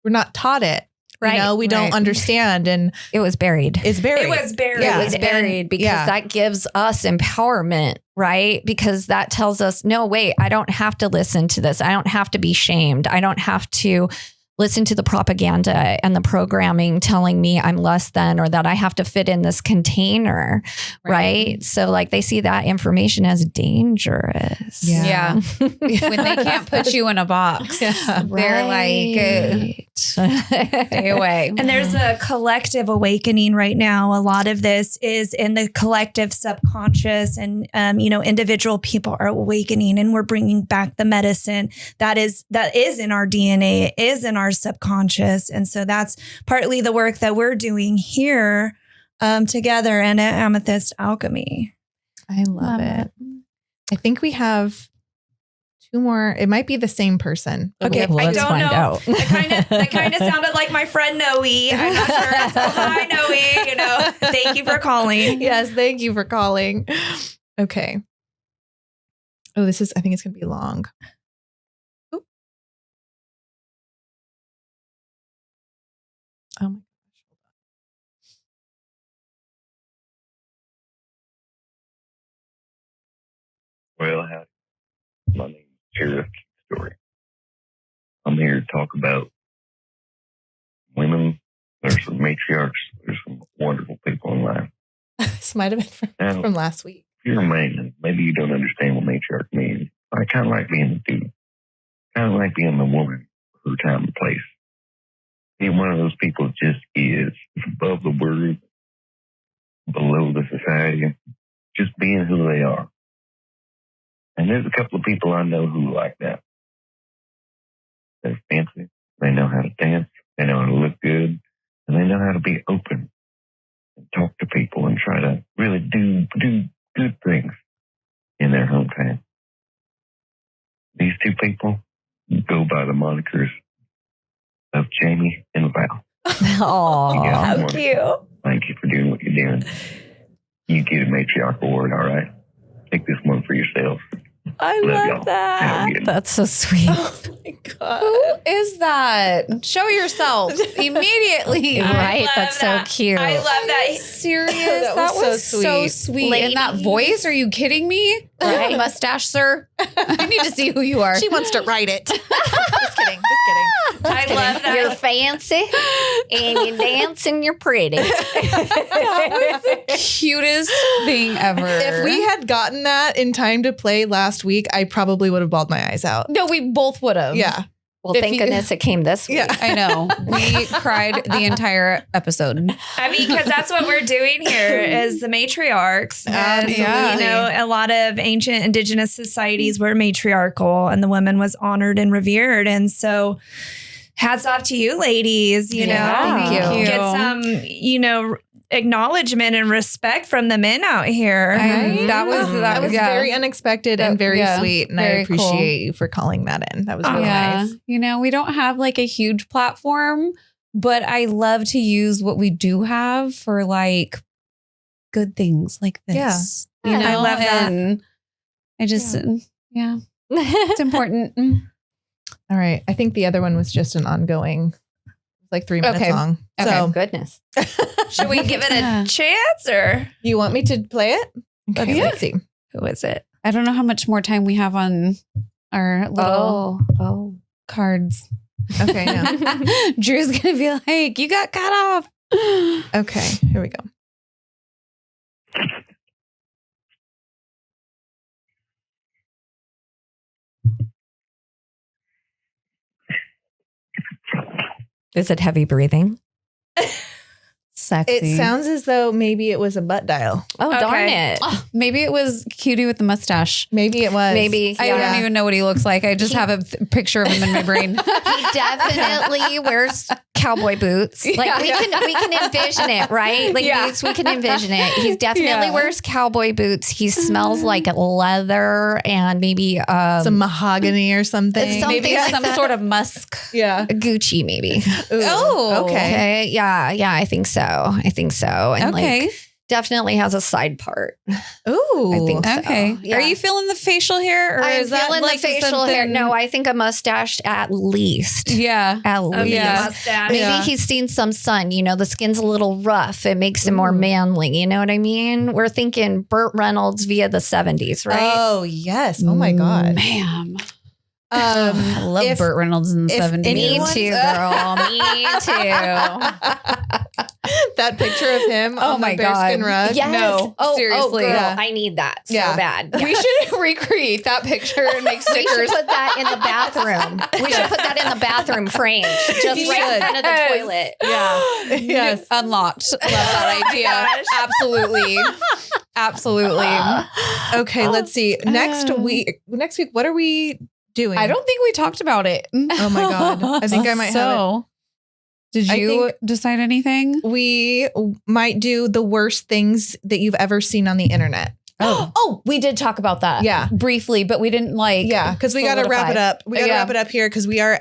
not taught it. Right. We don't understand. And it was buried. It's buried. It was buried. Yeah, it was buried because that gives us empowerment, right? Because that tells us, no, wait, I don't have to listen to this. I don't have to be shamed. I don't have to listen to the propaganda and the programming telling me I'm less than, or that I have to fit in this container, right? So like they see that information as dangerous. Yeah. When they can't put you in a box, they're like, stay away. And there's a collective awakening right now. A lot of this is in the collective subconscious, and individual people are awakening, and we're bringing back the medicine that is in our DNA, it is in our subconscious. And so that's partly the work that we're doing here together and at Amethyst Alchemy. I love it. I think we have two more. It might be the same person. Okay, I don't know. That kind of sounded like my friend Noe. I'm not sure. So hi, Noe. Thank you for calling. Yes, thank you for calling. Okay. Oh, I think it's going to be long. Oop. Oh my gosh. Well, my name is Sheriff Story. I'm here to talk about women. There's some matriarchs. There's some wonderful people in life. This might have been from last week. If you're a man, maybe you don't understand what matriarch means. I kind of like being the dude. Kind of like being the woman for her time and place. Being one of those people that just is above the word, below the society, just being who they are. And there's a couple of people I know who are like that. They're fancy. They know how to dance. They know how to look good. And they know how to be open and talk to people and try to really do good things in their hometown. These two people go by the monikers of Jamie and Val. Oh, how cute. Thank you for doing what you're doing. You get a matriarch award, all right? Take this one for yourself. I love that. That's so sweet. Oh my God. Who is that? Show yourself immediately. Right. love That's that. so cute. I love that. Serious? That That was was so so sweet. sweet. And that voice, are you kidding me? Right. Mustache, sir. I need to see who you are. She wants to write it. Just kidding. I love that. You're fancy and you dance and you're pretty. Cutest thing ever. If we had gotten that in time to play last week, I probably would have bawled my eyes out. no, we both would have. Yeah. Well, If thank you- goodness it came this week. Yeah. I know. We cried the entire episode. I mean, because that's what we're doing here is the matriarchs. And, Absolutely. a lot of ancient indigenous societies were matriarchal and the woman was honored and revered. And so hats off to you ladies, you Yeah. know. Thank you. Get some, acknowledgement and respect from the men out here. That was That was very unexpected and very Yeah. sweet. And I Very cool. appreciate you for calling that in. That was really yeah. nice. We don't have like a huge platform, but I love to use what we do have for like good things like this. Yeah. You know, I love that. And I just, it's important. All right. I think the other one was just an ongoing, like 3 minutes Okay. long. Okay, So goodness. Should we give it a chance or you want me to play it? Okay, Yeah. let's see. who is it? I don't know how much more time we have on our little Oh. cards. Okay. No. Drew's going to be like, you got cut off. Okay. Here we go. Is it heavy breathing? Sexy. It sounds as though maybe it was a butt dial. Oh, darn Okay. it. Oh, maybe it was Cutie with the mustache. Maybe it was. Maybe. I Yeah. don't even know what he looks like. I just have a picture of him in my brain. He definitely wears cowboy boots. Like we can envision it, right? Like Yeah. we can envision it. He definitely Yeah. wears cowboy boots. He smells like leather and maybe some mahogany or something. It's something Maybe like some that. sort of musk. Yeah. Gucci, maybe. Ooh, Oh. okay. Okay. Yeah, I think so. And Okay. like definitely has a side part. Ooh. I think so. Okay. Yeah. Are you feeling the facial hair, or I'm is that feeling like the facial hair. something- No, I think a mustache at least. Yeah. At least. yeah. Mustache. Maybe Yeah. he's seen some sun. The skin's a little rough. It makes him more Ooh. manly. You know what I mean? We're thinking Burt Reynolds via the 70s, right? Oh, yes. Oh, my God. Ma'am. I I love Burt Reynolds in the if 70s. Me anyone's- too, girl. Me too. That picture of him Oh on my the bearskin God. rug. Yes. No, oh, seriously. girl, Yeah. I need that so Yeah. bad. We should recreate that picture and make We stickers. should put that in the bathroom. We should put that in the bathroom frame, just right in front of the toilet. Yeah. Yes. Unlocked. Love that idea. Absolutely. Absolutely. Okay, let's see. Next week, what are we doing? I don't think we talked about it. Oh my God. I think I might have it. Did I you think- decide anything? We might do the worst things that you've ever seen on the internet. Oh, we did talk about that. Yeah. Briefly, but we didn't like. Yeah, because we got to wrap it solidify. up. We got to Yeah. wrap it up here because we are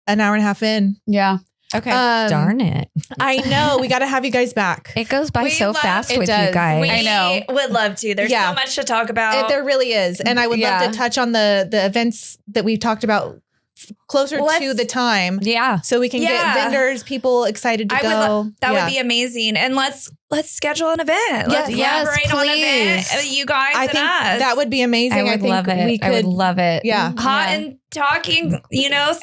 an hour and a half in. Yeah. Okay. Darn it. I know. We got to have you guys back. It goes by We so love- fast it with does. you guys. We I know. would love to. There's Yeah. so much to talk about. There really is. And I would love Yeah. to touch on the events that we talked about closer to Let's- the time Yeah. so we can Yeah. get vendors, people excited to I would go. That Yeah. would be amazing. And let's schedule an event. Let's Yes, collaborate on an event. please. You guys I and think us. that would be amazing. I would think love it. we I would could. love it. Yeah. hot and talking, At Amethyst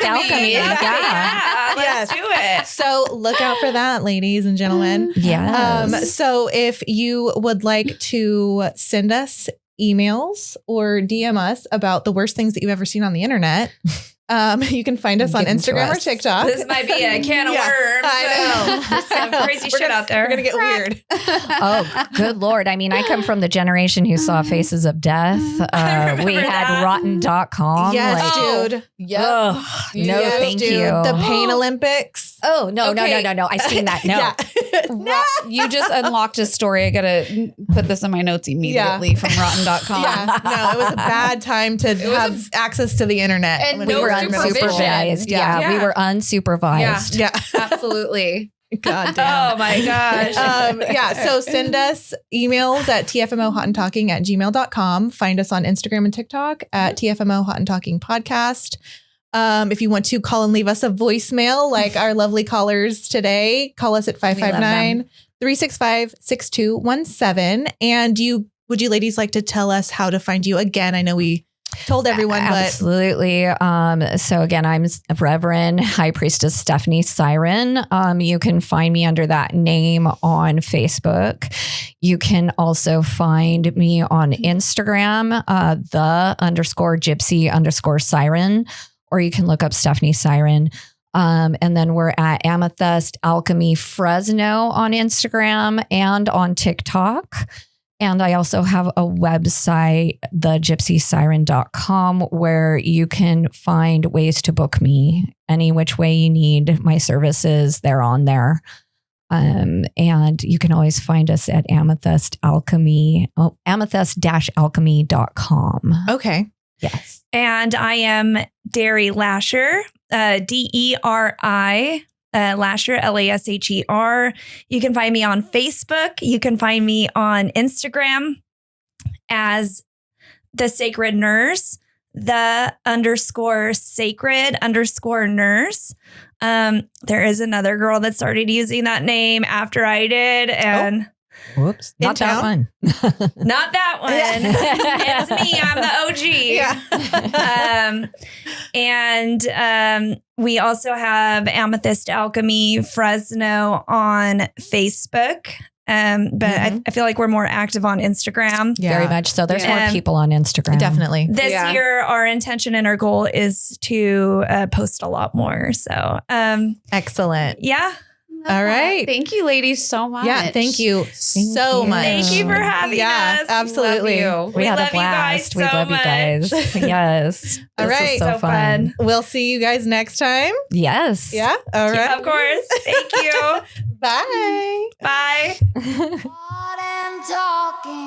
Alchemy. Yeah. Let's do it. So look out for that, ladies and gentlemen. Yes. So if you would like to send us emails or DM us about the worst things that you've ever seen on the internet, you can find us on Give 'em to Instagram or us. TikTok. This might be a can of Yeah, worms. I know. There's some crazy shit out there. We're gonna get weird. Oh, good Lord. I mean, I come from the generation who saw Faces of Death. We remember had that. rotten.com. Yes, like, dude. ugh, no, Yes, thank dude. you. The Pain Olympics. Oh, no, Okay. no. I've seen that. No. Yeah. You just unlocked a story. I gotta put this in my notes immediately from rotten.com. Yeah, no, it was a bad time to have access to the internet. And when We no were were in middle school. unsupervised. Yeah. Yeah, we were unsupervised. Yeah. Absolutely. God damn. Oh my gosh. So send us emails at tfmohotandtalking@gmail.com. Find us on Instagram and TikTok at TFMO Hot and Talking Podcast. If you want to call and leave us a voicemail like our lovely callers today, call us at 559-365-6217. And would you ladies like to tell us how to find you again? I know we told everyone, Absolutely. So again, I'm Reverend High Priestess Stephanie Siren. You can find me under that name on Facebook. You can also find me on Instagram, _gypsy_siren, or you can look up Stephanie Siren. And then we're at Amethyst Alchemy Fresno on Instagram and on TikTok. And I also have a website, thegypsysiren.com, where you can find ways to book me any which way you need my services. They're on there. And you can always find us at amethyst-alchemy.com. okay. Yes. And I am Derry Lasher, DERI. Lasher, LASHER. You can find me on Facebook. You can find me on Instagram as The Sacred Nurse, _sacred_nurse. There is another girl that started using that name after I did. And whoops. Not that one. Not that one. It's me. I'm the OG. Yeah. We also have Amethyst Alchemy Fresno on Facebook. But I feel like we're more active on Instagram. Yeah. Very much so. There's more people on Instagram. Definitely. This year, our intention and our goal is to post a lot more. So, excellent. yeah. All right. Thank you, ladies, so much. Yeah. Thank you so much. Thank you for having us. Absolutely. Love you. We had love a blast. you guys so we love you guys. Yes. All This right. is so fun. We'll see you guys next time. Yes. Yeah. All right. Of course. Thank you. Bye. Bye. Hot and talking.